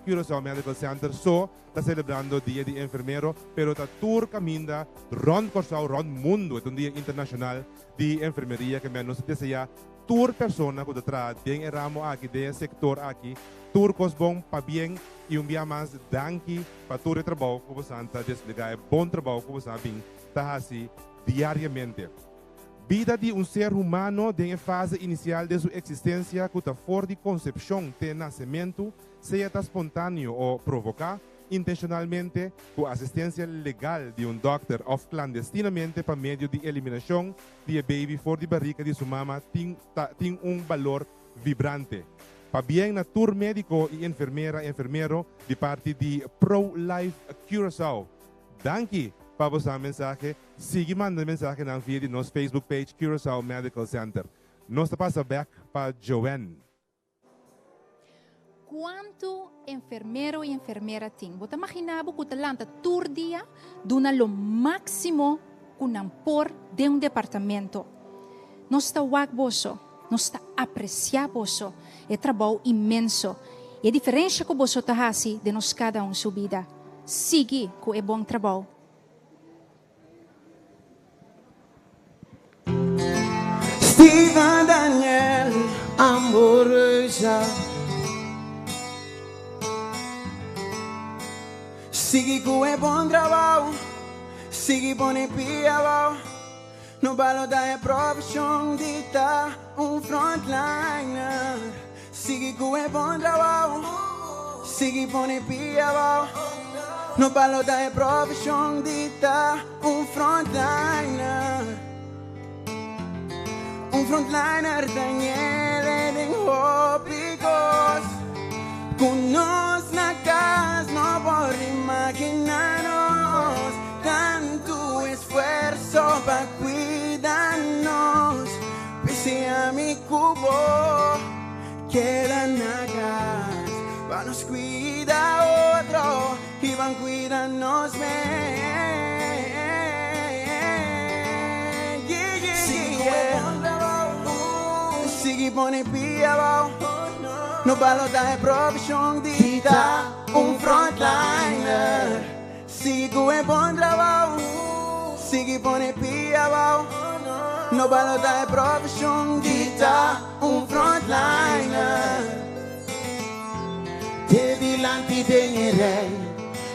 Curaçao Medical Center só está celebrando o dia de enfermeiro, pero está tour caminda rond Curaçao, rond mundo, é dia internacional de enfermeria que nós deseja tour persona que está bem ramo aqui, de sector aqui, tour cosbom para bem e dia mais danke para todo o trabalho que você está desplegando, bom trabalho que você está assim diariamente. Vida de ser humano em fase inicial de sua existência, que está fora de concepção de nascimento, seja espontâneo ou provocar intencionalmente com assistência legal de doctor ou clandestinamente para meio de eliminação de baby fora de barriga de sua mama, tem valor vibrante. Para bem na tour médico e enfermeiro de parte de Pro-Life Curaçao. Danke para você mensagem. Siga mandando mensagem na via de nosso Facebook page Curaçao Medical Center. Nós passa back para Joanne. Quanto enfermeiro e enfermeira tem? Você imagina que o talento tour dia dona lo máximo que não por de departamento. Nós está wagboso, nós está apreciaboso, é trabalho imenso. E a diferença que você está fazendo de nós cada sua vida. Siga com bom trabalho. Steven Daniel Amorosa, sigue com bom trabalho, sigue bom piabao. No balo da profissão de estar frontliner. Sigue com bom trabalho, sigue bom piabao. No balo da profissão de estar frontliner. Frontliner Daniel en hópicos. Con nos na casa no por imaginarnos tanto esfuerzo para cuidarnos. Pese a mi cubo queda na casa, para nos cuidar otro y van cuidarnos bien. Sigue pone piabao. No balo da profissão de estar frontliner. Sigue com bom trabalho, sigue pone piabao. No balo da profissão de estar frontliner. Te dilanti tenerei,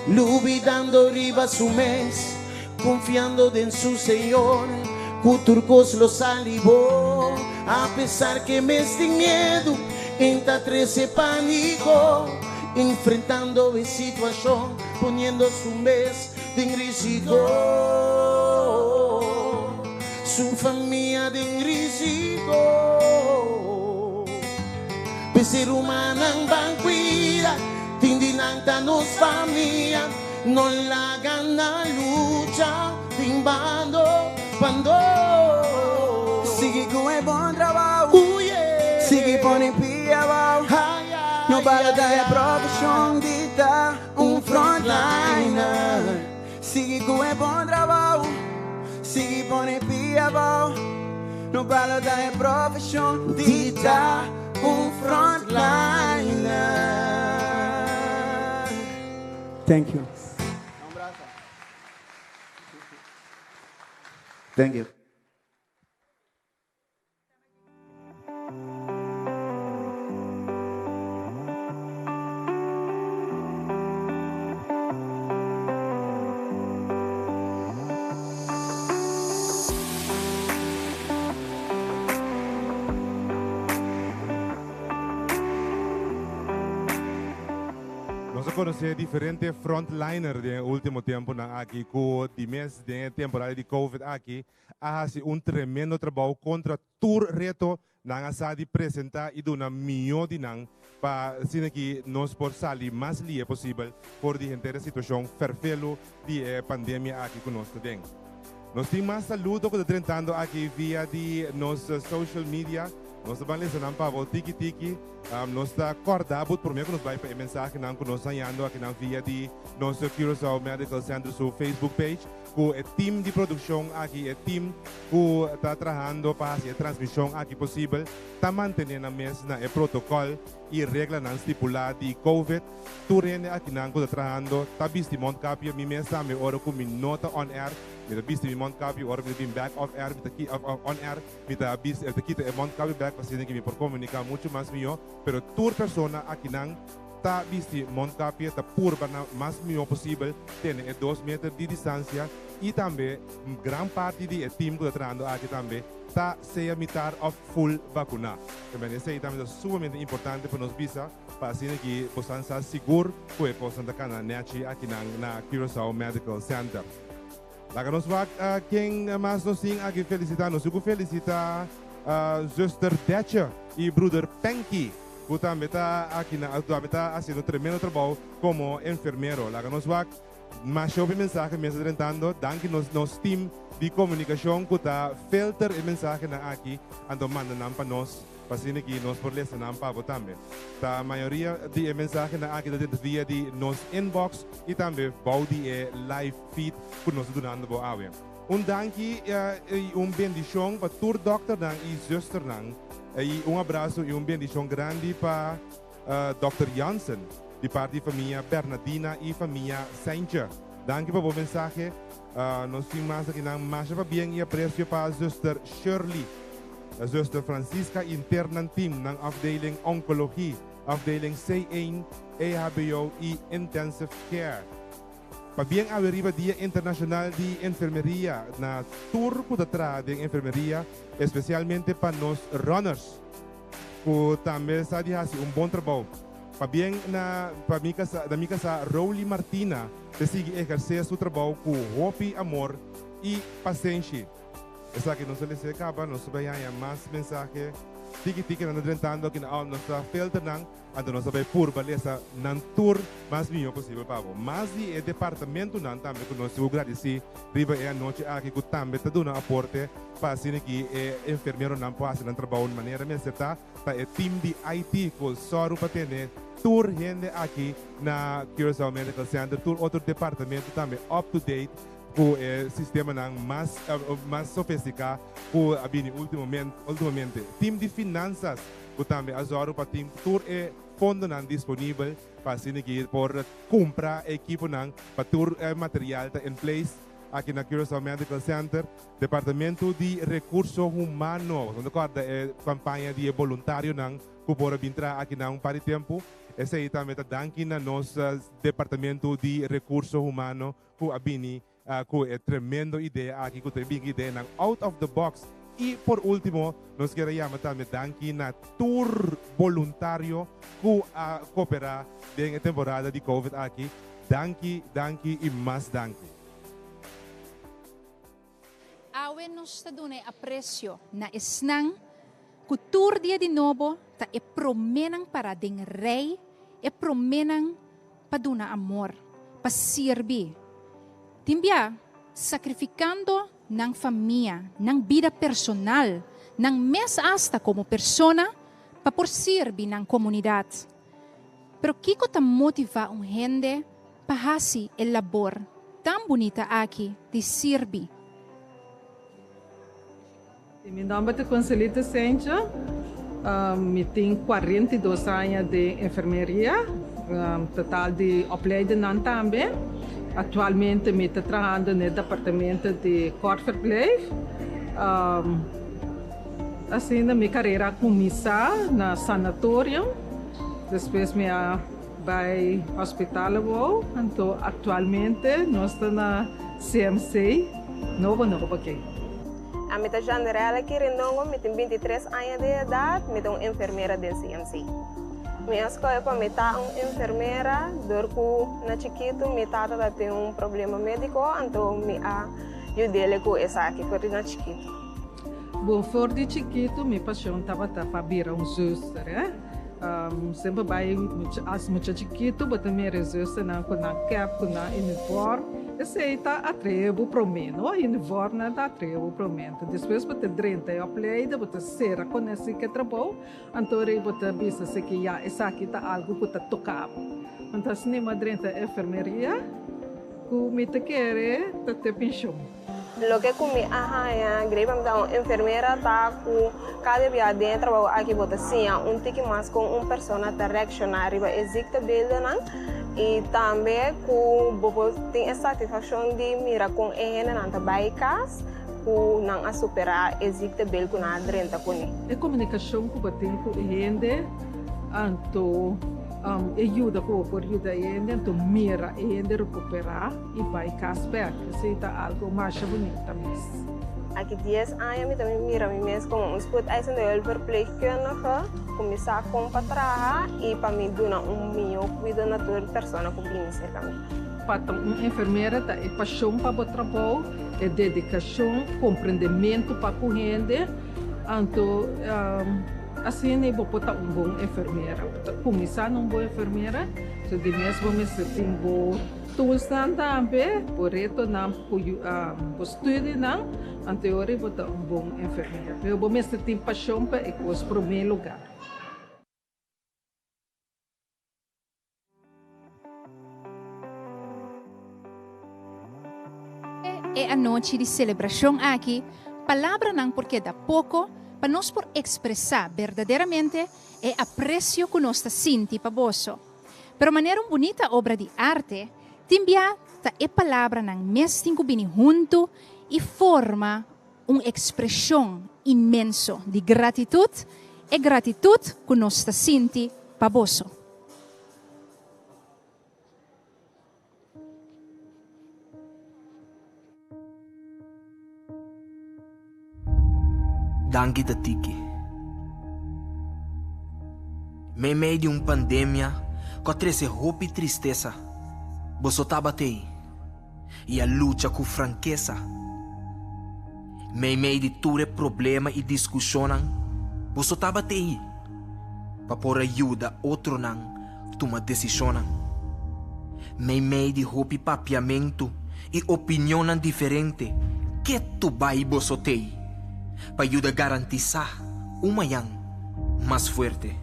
olvidando riba su mes, confiando en su Señor, Cuturcos lo salivó. A pesar que me sin miedo, entra 13 pánico, enfrentando la situación, poniendo su mes en riesgo. Su familia en riesgo. El ser humano van cuida, tindinanta nos familia, no la gana lucha, timbando, pando. Sigue con el buen trabajo, sigue pone pia abajo. No para dar profesión dita, frontliner. Sigue con el buen trabajo, sigue pone pia abajo. No para dar profesión dita, frontliner. Thank you. Thank you. Nós conhecemos diferentes frontliners no último tempo aqui, com o mês de temporada de Covid aqui, há tremendo trabalho contra todo reto na de apresentar e dar melhor de nós para que nós possamos sair mais livre possível por a situação ferfelo de pandemia aqui conosco também. Nós temos mais saludo que estamos tentando aqui via de nossa social media. Nós estamos listenando para o tiki-tiki. Nós estamos acordando por mim que nos vai para a mensagem que nós estamos enviando aqui via de nosso Curaçao Medical Center, seu Facebook page. Com o time de produção aqui, o time que está trabalhando para fazer a transmissão aqui possível, está mantendo a mesa o protocolo e regra não estipulada de COVID. Tu rende aqui não está trabalhando, está visto de Montcapio, minha mesa me hora com minota on air. Met de beste Montcapio, or met de back off air, met de on air, met de beste de kita Montcapio back, para que me por comunicar muito mais melhor. Pero toda persona aqui não tá beste Montcapio, tá purba mais melhor possível, tem 2 metros de distância e também grande parte do time que está trabalhando aqui também tá se imitar of full vacuna. Também isso aí também é sumamente importante para nós bisa, para que possam estar seguros que possam estar aqui na Curaçao Medical Center. Laga nos wak quem mais nos sim aqui felicitar, nos felicitar zuster Detche e brother Penky, que também está aqui fazendo tremendo trabalho como enfermeiro. Laga nos wak, mas eu mensagem me tentando, danke nos team de comunicação que está filter a mensagem aqui, ando mandando para nós. Para que nós por ler para também. A maioria de mensagens aqui via de nos inbox e também bau de live feed que nós donando bo awe. Danke e bendição para todo doctor e zuster e abraço e bendição grande para Dr. Jansen de parte da família Bernardina e família Saintja. Danke para a mensagem. Nós temos aqui na mais para bem e aprecio para zuster Shirley. A zuster Francisca interna team ng afdeling Oncologie, afdeling C1, EHBO e Intensive Care. Pabiyang aweriba dia internacional de enfermeria na tour ko datra de enfermeria, especialmente para nos runners, ko também sa dihasi bom trabalho. Pabiyang na mika sa Rowley Martina, de sige exercer su trabalho com hope, amor e paciência. Essa aqui não se lhe acaba, nós sabemos mais mensagem. Tiki-tiki na nadrentando que na nossa filter nang, ando nós sabemos por beleza nan tour mais melhor possível para o. Mas o departamento nan também que nós agradecer, riba é a noite aqui que também está dando aporte para assim que o enfermeiro não pode fazer trabalho de maneira mais certa, para o time de IT que só para ter tour gente aqui na Curaçao Medical Center, tour outro departamento também up to date. Com o sistema mais sofisticado, com a ultimamente. Time de finanças, que também agora para time tour é fundo disponível para seguir por comprar equipo para tour material em place aqui na Curaçao Medical Center, Departamento de Recursos Humanos, onde acorda campanha de voluntário que por entrar aqui na para tempo. Esse aí também está dando na nosso Departamento de Recursos Humanos, que a Bini com a tremenda ideia aqui, com a tremenda ideia out of the box Y por último, nos queremos también danki na tour voluntario que coopera en la temporada de COVID aquí. Danki y más danki. Awe nos ta dunay aprecio na isnang kutur dia de novo ta e promenang para ding rei e promenang paduna amor pa sirbi. Timbia sacrificando ng família, ng vida personal, ng mes hasta como persona pa por sirbi ng comunidade. Pero kiko ta motiva gente pa hasi el labor tan bonita aqui de sirbi. Meu nome é Conselita Sencha, eu tenho 42 anos de enfermeria, total de opleiding também. Atualmente eu estou trabalhando no departamento de kortverblijf. Assim, minha carreira começou no sanatório, depois me bij hospitalen wou. Então, atualmente nós estamos na CMC, Novo aqui. A minha Janderela aqui Rendongo, eu tenho 23 anos de idade, eu sou enfermeira da CMC. Minha escola para mim tá uma enfermeira, dorco na chiquito, minha tata tem problema médico, então me ajudei com essa aqui para na chiquito. Bom, for de chiquito, minha paixão estava para virar zuster, né? Sempre vai as muito chiquito, botar minha zuster na cap, na uniforme. Esse está atrevo para mim, não? Uniforme está atrevo para mim. Depois botar drenta e apleida, botar cera com esse que trabalho, então eu botar vista se que já essa aqui está algo que está tocado. Então se nem drenta é enfermeria, que me te quer tá te pensão. Lo que comi greve então enfermeira tá com cada dia dentro aqui bota assim tiki com persona direcionar riba existe bela não e também com bobo tem essa satisfação de mirar com ene não tá baicas com não a superar existe bela com a drenta com a comunicação que batem com ene anto ajuda com por ajuda ene anto mira ene recuperar e baicas back isso tá algo mais bonito mesmo. Aqui 10 anos eu também mira me mesmo como spot eisen de verpleegkundige começar com para trabalhar e para mim dar melhor cuidado na tua persona com bem cerca. Para uma enfermeira é paixão para o trabalho, é dedicação, compreendimento para a gente, então assim eu vou botar bom enfermeira. Começar uma boa enfermeira, so de mesmo me tem bom tools também, por isso não estudo não, então eu vou botar bom enfermeira. Eu vou me ter paixão para o primeiro lugar. É a noite de celebração aqui, palavra não porque dá pouco, para nós por expressar verdadeiramente é aprecio que nós senti para você. Pero maneira bonita obra de arte, timbia ta é palavra não mesmo bem junto e forma uma expressão imenso de gratitude e gratitude que nós senti para você. Danke da tiki. Meio de pandemia, com treze roupa e tristeza, você estava aí. E a luta com franqueza. Meio de tudo problema e discussão, você estava aí. Para por ajuda outro não tomar decisão. Meio de roupa e papiamento e opinião diferente, que tu vai você ter. Para ajudar a garantizar uma manhã mais forte.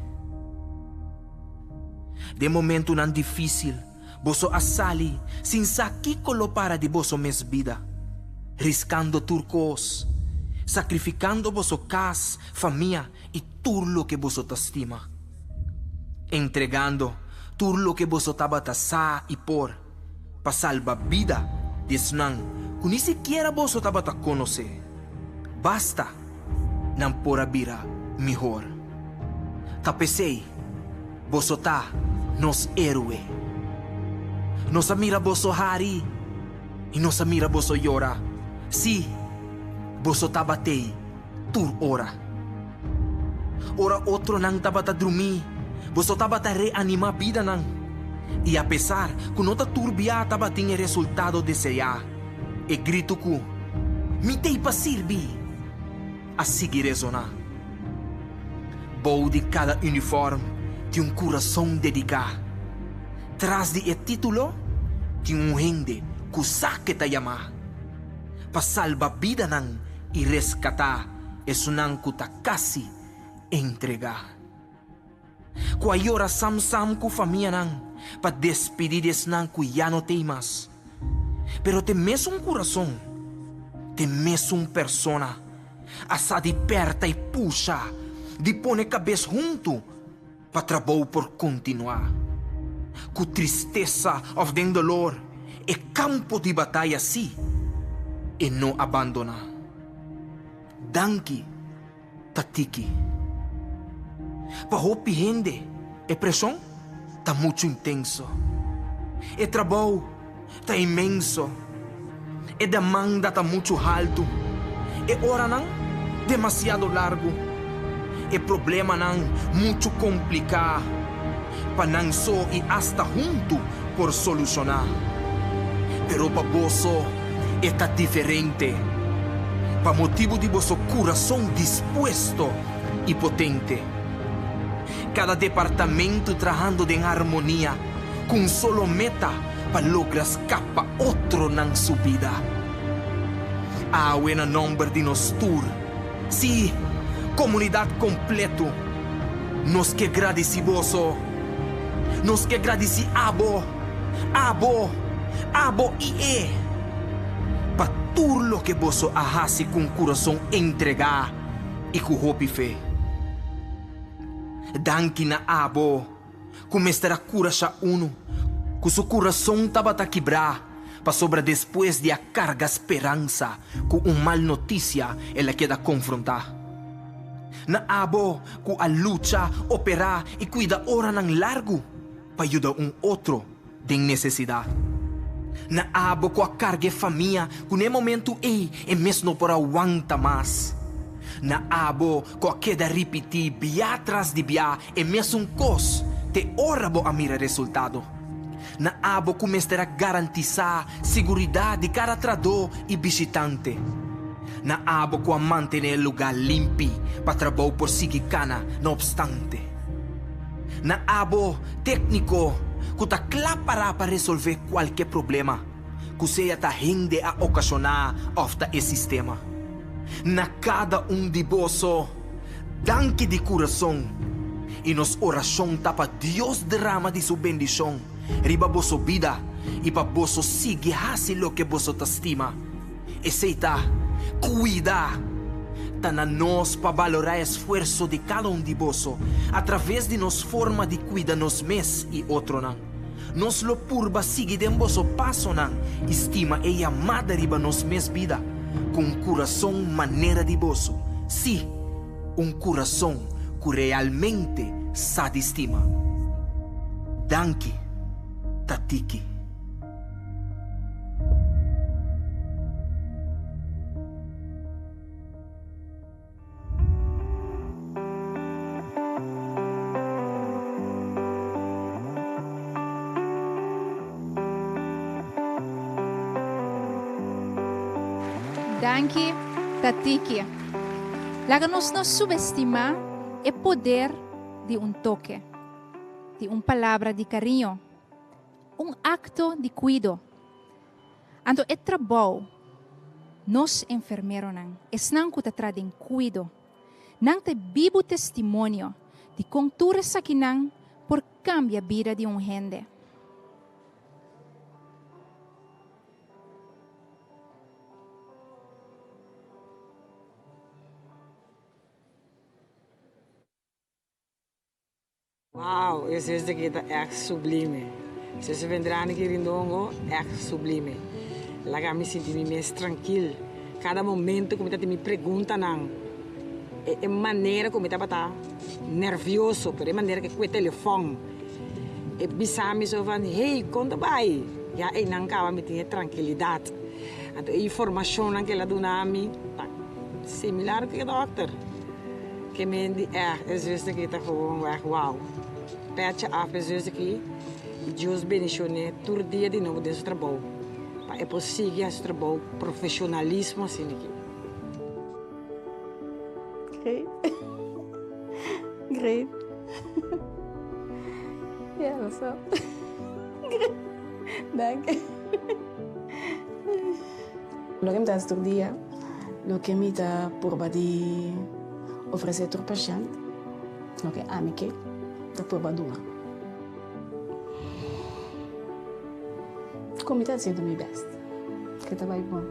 De momento não difícil, você assali sem saber como para de vossa mesma vida, riscando turcos, sacrificando vossa casa, família e tudo o que você estima, entregando tudo o que você estava a e por, para salvar a vida de não que nem sequer você estava a conhecer. Basta não por abrir melhor. Tapecei, você tá nos herói. Nos mira você hari e nos mira você llora. Sim, você tá batei tur ora. Ora outro nang tabata drumi, boso tabata reanima vida nang. E apesar que nota turbia tabatinha resultado desejar, e grito ku, mitei pa sirbi, a seguir resonar. Bou de cada uniforme de coração dedicado. Tras de título, de rende que saque ta yama. Pa salva vida nang e rescatar, es nang kuta kasi entregar. Kuayora sam-sam ku família nang, pa despedides nang ku ya no temas. Pero te mes coração, te mes persona, asa de perta e puxa, de pone cabeça junto, pa trabalho por continuar. Com tristeza of den dolor, e campo de batalha si, e não abandonar. Danki, tatiki. Pa hopi hende, e pressão tá muito intenso. E trabalho tá imenso. E demanda tá muito alto. E hora não demasiado largo. E problema não muito complicado. Pa não só e hasta junto por solucionar. Pero pa boso está diferente. Pa motivo de vosso coração dispuesto e potente. Cada departamento trabajando em harmonia, com solo meta para lograr escapar outro na sua vida. A buena nombre de nos tour, sim, comunidade completo, nos que agradecemos, nos que agradecemos abo e para tudo lo que vos hace com coração entregar e com hope fé. Danki na abo, como estará cura sa uno, com seu coração tabata quebrar, para sobra depois de a carga esperança, com mal notícia ela queda confrontar. Na abo, com a luta, operar e cuida hora nang largo, para ajudar outro de necessidade. Na abo, com a carga família, com no momento e mesmo por aguanta mais. Na abo, com a queda repetir, bia atrás de bia, e mesmo cos, te orabo a mira resultado. Na abo, começar a garantizar segurança de cada trador e visitante. Na abo, com a manter o lugar limpo, para trabalhar por seguir cana, não obstante. Na abo, técnico, que ta clapará para resolver qualquer problema, que seja ta rende a ocasionar ofta e sistema. Na cada de vosso, danke de coração, e nos oração tapa Deus derrama de sua bendição, riba vosso vida, e pa vosso sigue hasi lo que vosso estima. E seita, cuida, ta na nos pa valorar esforço de cada de vosso, através de nos forma de cuida nos mes e outro não. Nos lo purba sigue de vosso passo não, estima e amada riba nos mes vida, com coração maneira de vosso, sim, coração que realmente satistima. Danke, tatiki. Danke, tatiki. Láganos nos subestimar o poder de toque, de palavra de carinho, acto de cuido. Ando é trabalho, nos enfermeros não que tradem cuido, não te vivo testemunho de conturas aqui por cambia a vida de gente. Wow, esse aqui é sublime. Se você vendrá aqui em Rindongo, é sublime. Lá me sinto mais tranquilo. Cada momento que me pergunta, é maneira que eu estava nervioso, por maneira que o telefone. E bisa me só falando, hey, conta vai. Já não acaba me ter tranquilidade. A informação que ela dá a mim, Similar que dokter. Que men die is juist dat je gewoon weg, wauw. Petje af is juist que Deus benicione todo dia de novo desse trabalho. Para é possível esse trabalho profissionalismo assim aqui. Great. Great. Ja, dat is wel. Dank je. Lo que me das todo dia, lo que me dá por badi oferecer ao paciente, lo que a mim que dá por badula. Como está sendo meu best, que está bem bom.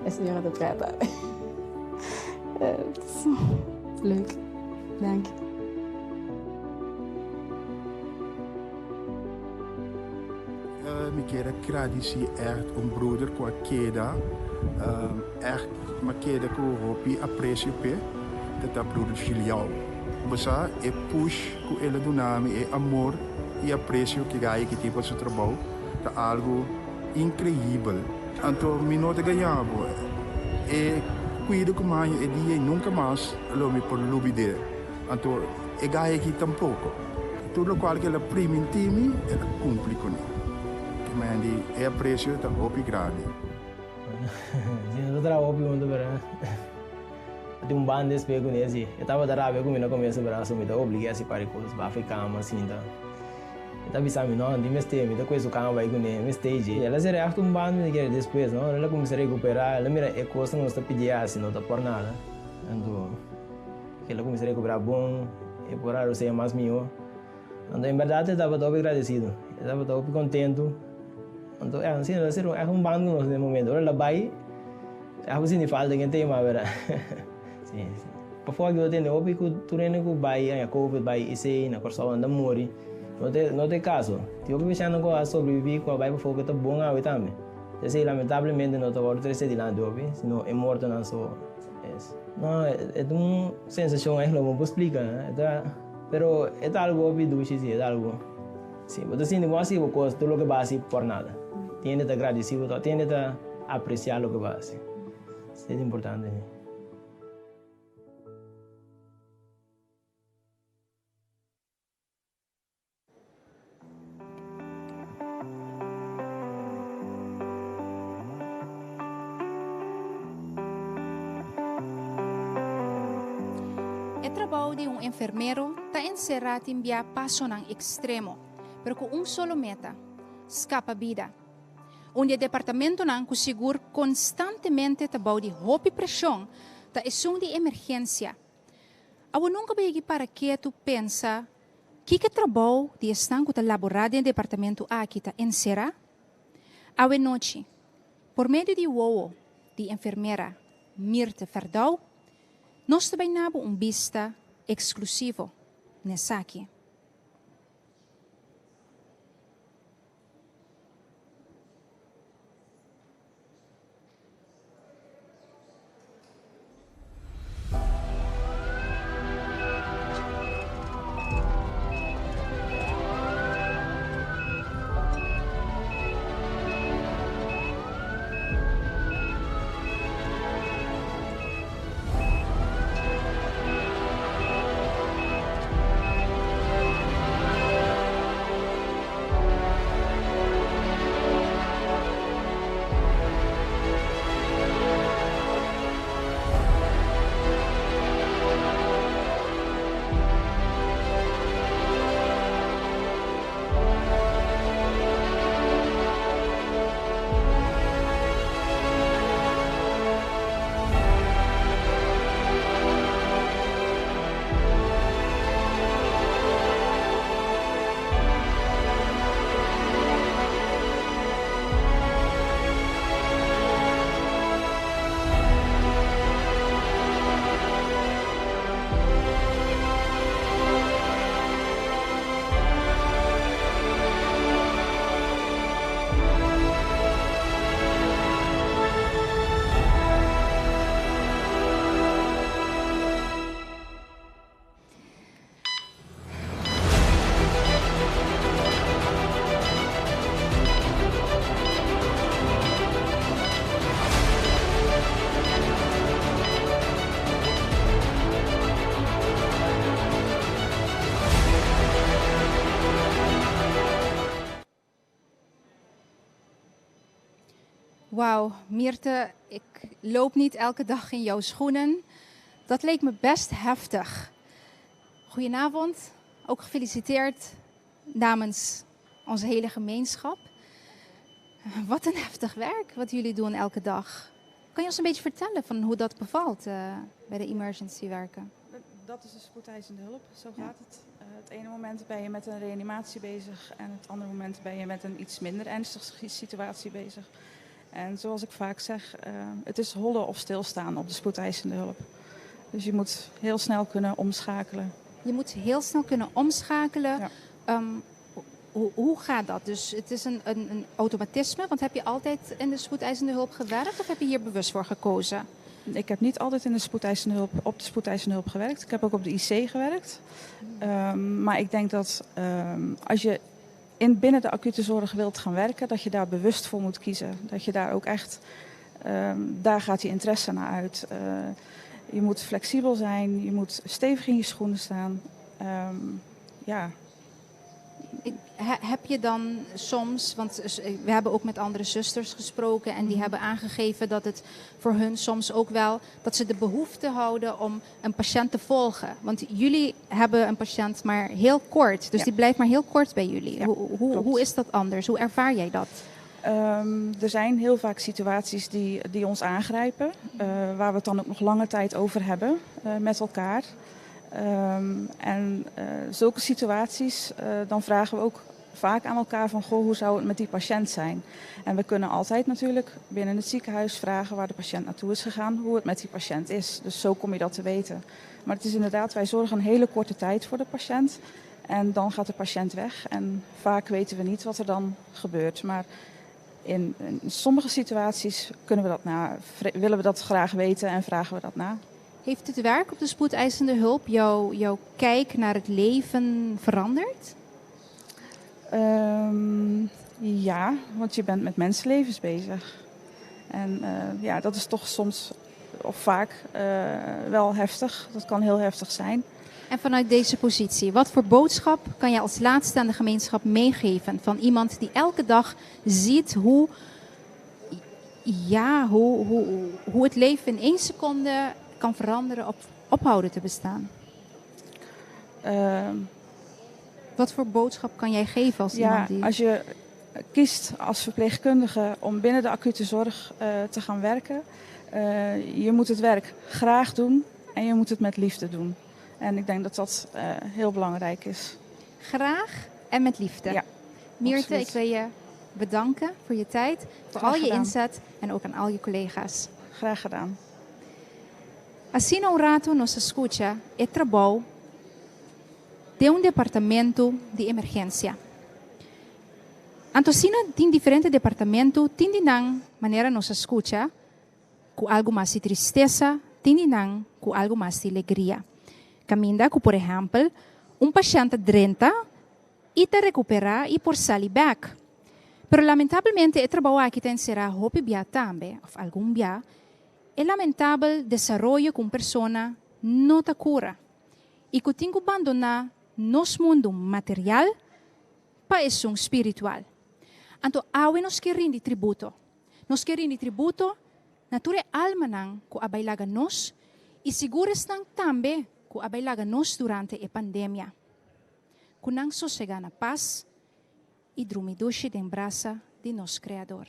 A senhora da prata. Leuk, dank je. Ik kera traditie echt een broeder qua keda. Echt, maar keda ko hopi aprecio pe. Dat broeder filial. Basa e push ku ela dunami e amor e aprecio que gai que tipo de trabalho. Tá algo incrível. Anto minota ganhavo. E cuido com mais e dia nunca mais lo me por lubide. Anto e gai que tampouco. Tudo qual que ela prima intimi ela cumpre com ele. Men die é preço tá hopi grande. Eu trabalho muito para. Tem bando desse pego nesse. Eu tava dará com mina começa para assumir da obrigação para coisas para ficar mais assim tá. Eu tava pensando não, de mestre, me da coisa o carro vai com ele, stage. Ela se react bando que depois, não, ela começa a recuperar, ela mira é coisa não está pedir assim, não tá por nada. Então, ela começa a recuperar bom, e por aí você é mais meu. Então, em verdade, eu tava todo agradecido. Eu tava todo contente. Então, assim, é bando nesse momento. Ela vai, assim, falta que tem mais, verdade? Sim, sim. Para fora que eu tenho, eu fico turando com o bai, a COVID, bai, esse, na corção anda morre. Não tem caso. Eu fico pensando que a sobreviver com a bai para fora que tá bom a também. Esse, lamentavelmente, não tá agora 3 de lá de hoje, senão é morto não só. Não, é uma sensação, é não posso explicar, né? Pero é algo obviamente, sim, é algo. Sim, mas assim, não é assim, porque tudo o que vai ser por nada. Tem que agradecer, tem que apreciar o que vai ser. Isso é importante. O trabalho de enfermeiro está encerrado em via passo ng extremo, pero com solo meta, escapa vida. Onde o departamento não seguro constantemente trabalho de roupa e pressão, da ação de emergência. Eu nunca vejo para que tu pensa que trabalho de estão com o laboratório do departamento aqui está encerrado? A noite, por meio de o de enfermeira Mirte Verdau, nós também temos vista exclusivo nessa aqui. Wauw, Mirte, ik loop niet elke dag in jouw schoenen. Dat leek me best heftig. Goedenavond, ook gefeliciteerd namens onze hele gemeenschap. Wat een heftig werk wat jullie doen elke dag. Kan je ons een beetje vertellen van hoe dat bevalt bij de emergency werken? Dat is de spoedeisende hulp, zo gaat het. Het ene moment ben je met een reanimatie bezig en het andere moment ben je met een iets minder ernstige situatie bezig. En zoals ik vaak zeg, het is hollen of stilstaan op de spoedeisende hulp. Dus je moet heel snel kunnen omschakelen. Je moet heel snel kunnen omschakelen. Ja. Hoe gaat dat? Dus het is een automatisme, want heb je altijd in de spoedeisende hulp gewerkt of heb je hier bewust voor gekozen? Ik heb niet altijd in de spoedeisende hulp, op de spoedeisende hulp gewerkt. Ik heb ook op de IC gewerkt. Maar ik denk dat als je binnen de acute zorg wilt gaan werken, dat je daar bewust voor moet kiezen. Dat je daar ook echt, daar gaat je interesse naar uit. Je moet flexibel zijn, je moet stevig in je schoenen staan. Ja. Heb je dan soms, want we hebben ook met andere zusters gesproken en die hebben aangegeven dat het voor hun soms ook wel, dat ze de behoefte houden om een patiënt te volgen. Want jullie hebben een patiënt maar heel kort, dus die blijft maar heel kort bij jullie. Ja, hoe is dat anders? Hoe ervaar jij dat? Er zijn heel vaak situaties die ons aangrijpen, waar we het dan ook nog lange tijd over hebben met elkaar. En zulke situaties, dan vragen we ook vaak aan elkaar van, goh, hoe zou het met die patiënt zijn? En we kunnen altijd natuurlijk binnen het ziekenhuis vragen waar de patiënt naartoe is gegaan, hoe het met die patiënt is. Dus zo kom je dat te weten. Maar het is inderdaad, wij zorgen een hele korte tijd voor de patiënt en dan gaat de patiënt weg. En vaak weten we niet wat er dan gebeurt. Maar in sommige situaties willen we dat graag weten en vragen we dat na. Heeft het werk op de spoedeisende hulp jouw kijk naar het leven veranderd? Ja, want je bent met mensenlevens bezig. En ja, dat is toch soms of vaak wel heftig. Dat kan heel heftig zijn. En vanuit deze positie, wat voor boodschap kan je als laatste aan de gemeenschap meegeven van iemand die elke dag ziet hoe het leven in 1 seconde kan veranderen of ophouden te bestaan? Wat voor boodschap kan jij geven als iemand die... Als je kiest als verpleegkundige om binnen de acute zorg te gaan werken, je moet het werk graag doen en je moet het met liefde doen. En ik denk dat dat heel belangrijk is. Graag en met liefde. Ja, Mirte, absoluut. ik wil je bedanken voor je tijd, voor Graag al je gedaan. inzet en ook aan al je collega's. Graag gedaan. Assim no rato nos escucha é trabalho de departamento de emergência. Antocina tem diferente departamento, tem dinang maneira nos escucha com algo mais de tristeza, tem dinang com algo mais de alegria. Caminda com, por exemplo, paciente 30 e te recuperar e por sair back. Pero lamentavelmente o trabalho aqui tem será hopi bia também, of algum bia, é lamentável desenvolver com persona não te cura e que tem que abandonar nosso mundo material para esse espiritual. Então, awe nos que rende tributo. Nos que rende tributo, nature alma nang que abailaga nos e seguras nang também que abailaga nos durante a pandemia. Que nang sossega na paz e drumiduche de embraça de nosso Criador.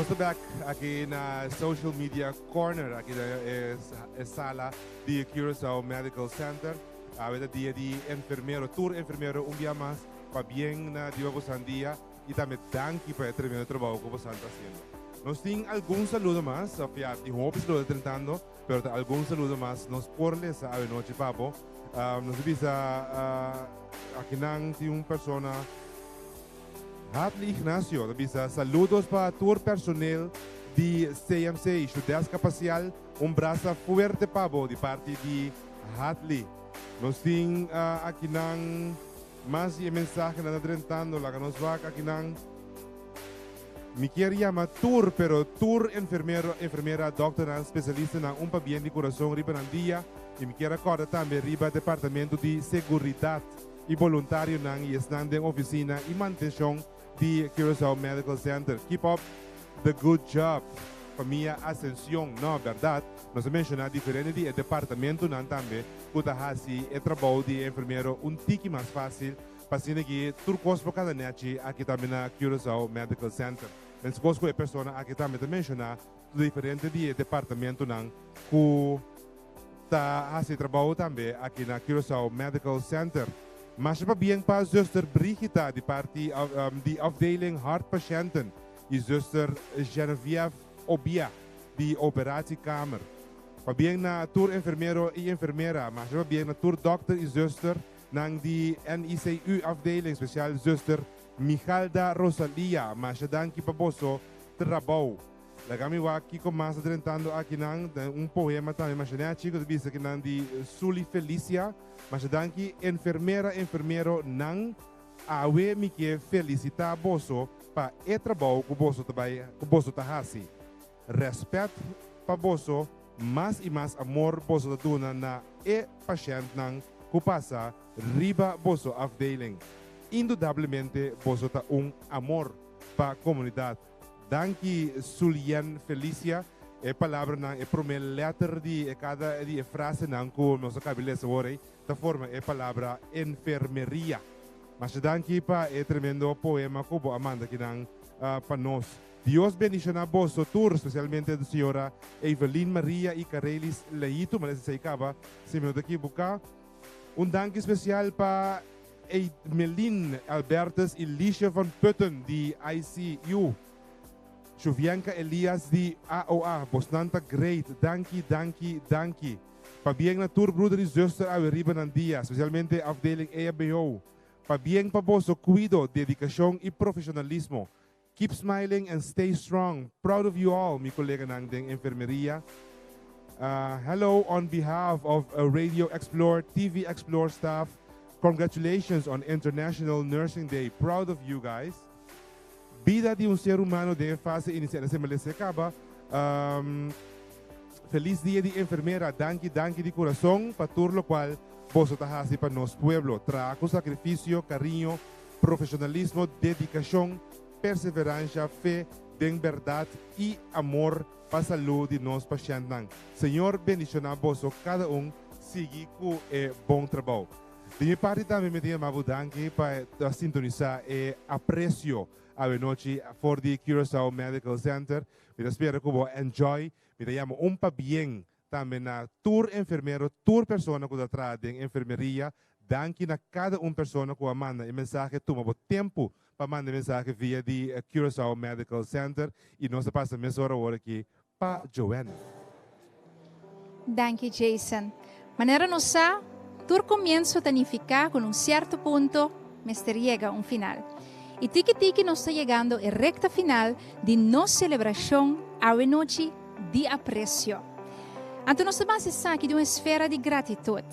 Nós estamos back aqui na Social Media Corner, aqui é sala de Curaçao Medical Center. A dia de enfermeiro, tour enfermeiro, dia mais, para bem na dia dia e também danke para o tremendo trabalho que você está fazendo. Nós temos alguns saludos mais, Sofia, de hopes lo tentando, pero alguns saludos mais, nós por les a noite papo. Nós bisa aqui não tem uma pessoa Hartley Ignacio, saludos para todo o personal de CMC, Estudesca Espacial, braço forte pabo de parte de Hartley. Nós temos aqui mais mensagem na tentando, lá que nós vamos aqui me quer chamar tour, pero tour enfermeira, doctora, especialista na bem de coração riba na dia e me quer acordar também riba departamento de seguridade e voluntário e estão em oficina e manutenção de Curaçao Medical Center. Keep up the good job. Família Ascensión, não, verdade? Nós mencionamos diferente de departamento também, que hasi o trabalho de enfermeiro tique mais fácil, para que turcos por cada net aqui também na Curaçao Medical Center. Mas conosco é pessoa aqui também mencionar diferente de departamento que hasi trabalho também aqui na Curaçao Medical Center. Mas para bem para a zuster Brigitte, de parte de afdeling hartpatiënten, e zuster Geneviève Obia, de operatiekamer. Para bem na tour enfermeiro e enfermeira, mas para bem na tour dokter e zuster, nang die NICU afdeling speciaal zuster Michalda Rosalia, mas danke para bosso trabalho. Lagami wa kiko mas tentando aqui poema também, mas né chico de vista que de Suli Felicia, mas danke enfermeiro nang awe mi que felicita bosso para e trabalho que bosso tá hasi. Respeito para bosso, mais e mais amor bosso da duna na e paciente nang que passa riba bosso afdeling. Indudablemente bosso tá amor para a comunidade. Danke Sulian Felicia, palavra é primeira letra de cada frase que nós acabamos de ler, da forma palavra enfermeria. Mas danke para tremendo poema que Amanda que para nós. Deus bendiga vos tour, especialmente a senhora Evelyn Maria e Carelis Leito, mas se acaba, se me daqui buscar. Danke especial para Melin Albertus e Licia van Putten, de ICU. Juvianka Elias de AOA, Bosnanta Great, danke. Para bem na tour, broeder e zuster, a riba na dia, especialmente afdeling EABO. Para bem para vosso cuido, dedicação e profissionalismo. Keep smiling and stay strong. Proud of you all, mi colega ng enfermeria. Hello on behalf of Radio Explore, TV Explore staff. Congratulations on International Nursing Day. Proud of you guys. Vida de ser humano de fase inicial se acaba. Feliz dia de enfermeira. Danke de coração para tudo lo qual vos tahasi para nosso pueblo. Trago, sacrifício, carinho, profissionalismo, dedicação, perseverança, fé, de verdade e amor para a saúde de nossos pacientes. Senhor, bendicionar vos cada siga com bom trabalho. De minha parte também me tenho uma danke para sintonizar e aprecio a noite for the Curaçao Medical Center. Me espero que você enjoy. Me chamo bem também na tour enfermeiro, tour persona que está em enfermeria. Danke na cada persona que manda mensagem, toma tempo para mandar mensagem via de Curaçao Medical Center. E nós passamos a hora aqui para Joanna. Danke, Jason. Maneira nossa, tour comienzo a tanificar con certo punto, mas llega final. E tiki nós está chegando a recta final de nossa celebração a noite de aprecio. Então nós vamos estar aqui de uma esfera de gratitude,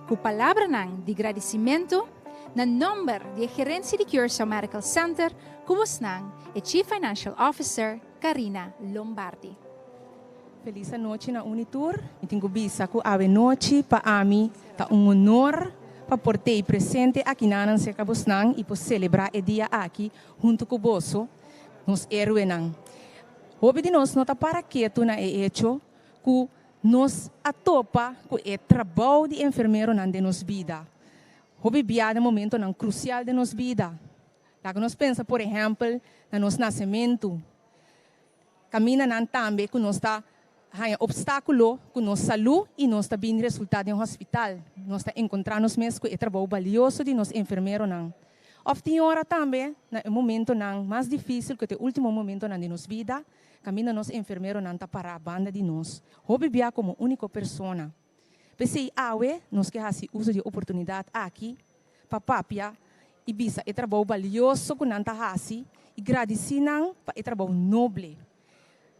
com palavra de agradecimento, na nome de gerência de Curaçao Medical Center, com você e Chief Financial Officer Karina Lombardi. Feliz noite na Unitur. E tenho bisa com a noite para mim, tá honor para portar presente aqui na Seca Bosnang e para celebrar o dia aqui junto com o bosso, nos heróis. Hoje de nós não está para quieto na hecho que nos atopa com o trabalho de enfermeiro na de nos vida. Hoje é um momento crucial de nos vida. Lá que nós pensa, por exemplo, no nosso nascimento. Camina nan tambe que nós está obstáculo com nossa saúde e nós está bem resultado em hospital. Nós está encontrando mesmo com o trabalho valioso de nós enfermeiros não. Of tem hora também, no momento não mais difícil que o último momento na de nossa vida, camina nós enfermeiros não tá para a banda de nós. Hobby bia como única pessoa. Pensei awe nós que hasi uso de oportunidade aqui, papapia e bisa o trabalho valioso que não tá hasi e agradecer para o trabalho nobre.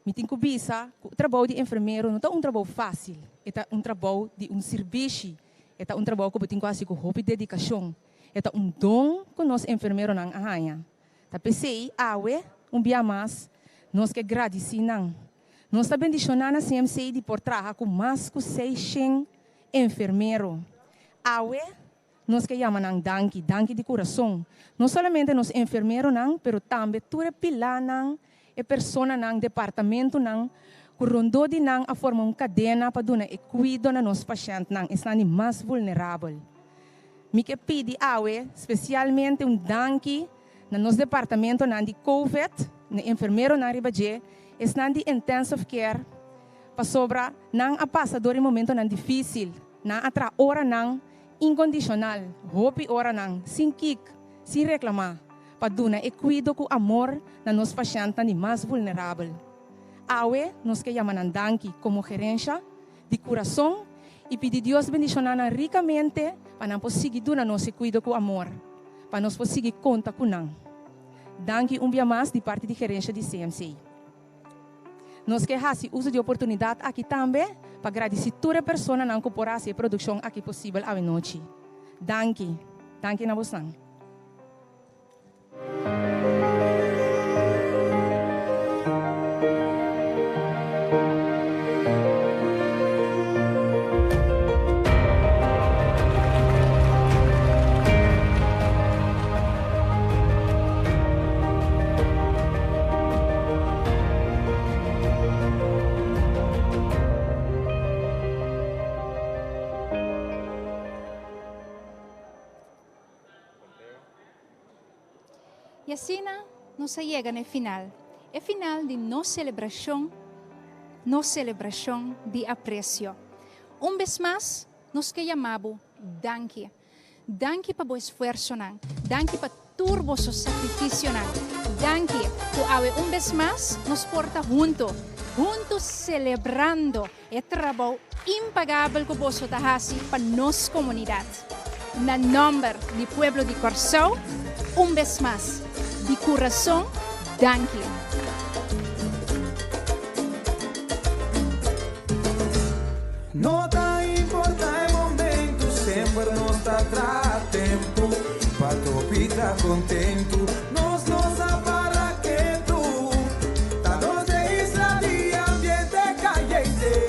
Me tenho bisa, o trabalho de enfermeiro não é um trabalho fácil, é um trabalho de um serviço, é um trabalho que tem quase com hobby dedicação, é um dom que nós enfermeiros não arranha. Tá pensei, awe, dia mais, nós que agradecer não. Nós está bendicionando a CMC de por trabalhar com mais de 600 enfermeiros. Awe, nós que chamamos danke de coração. Não somente nós enfermeiros não, pero também toda pilar não. E persona nang departamento nang kurondo di nang a forma cadena para dona e cuido na nos paciente nang estão mais vulnerável. Me que pedi awe, especialmente danke na nos departamento nang de COVID, na enfermeiro na ribaje, estão de intensive care para sobra nang a passador em momento nang difícil, na atra hora nang incondicional, hopi hora nang sin kick, sin reclamar. Para dona e cuido com amor na nos paciente na mais vulnerável. Awe, nós que chamamos danke como gerência de coração e pedir Deus bendicionar ricamente para nós conseguir dar nosso cuido com amor, para nós conseguir contar com nós. Danke dia mais de parte de gerência de CMC. Nós que hasi uso de oportunidade aqui também para agradecer toda a pessoa na incorporação e produção aqui possível à noite. Danke na você. E assim, nós chegamos no final. É final de nossa celebração de apreço. Vez mais, nós que chamamos danke. Danke para o esforço, danke para todo o sacrifício, danke por vez mais nos porta juntos celebrando o trabalho impagável que você faz para nossa comunidade. Na nome do povo de Corsão, vez mais. De coração, danke. No te importa el momento, siempre nos dará tiempo para tu vida contento. Nos para que tú, danos de isla de ambiente caliente.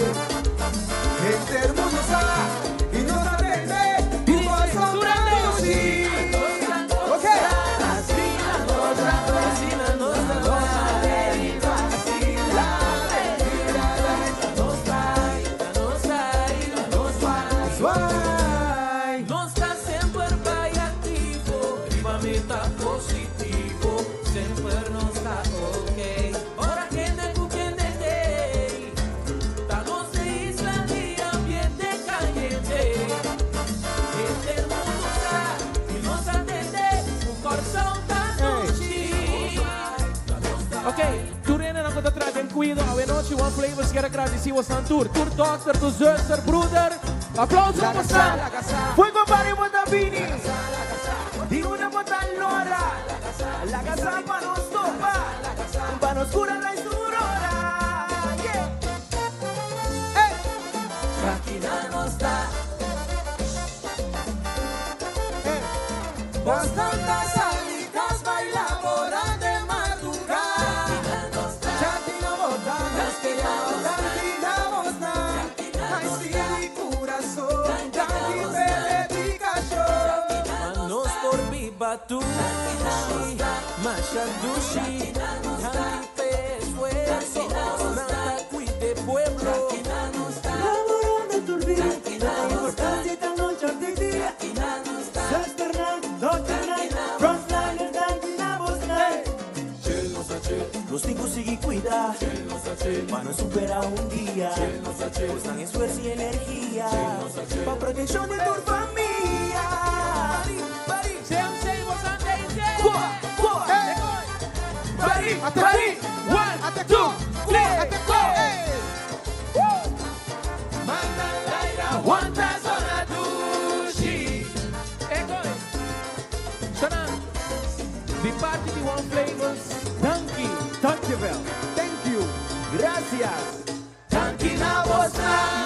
Este mundo está y nos aprende y vas a sí. Cuido, a noite, One Flavors, quero agradecer o Santur, Tour Doctor, tu Zuster, Bruder, aplauso para você. Fue compadre Botabini, di una botallora, la casa para nos topa, para nos curar la esurora. Máquina nos da, bastantes salidas baila hora de madrugar. Chatina botanas que ya botan, ay sí corazón, danke de Pikachu. Manos por viva tu, Masha Dushi, danke esfuerzo, nada cuide pueblo. Laborando tu vida, la importancia esta noche de día. Los cinco sigue cuidar. para no superar un día. Usan esfuerzo y energía para protección de tu familia. Ready, 1, 2, 3, go! Mandalaira, wanta zona dushi. Sana, di parte di One Flavors, danki, dankjewel, thank you, gracias. Danki na bosna.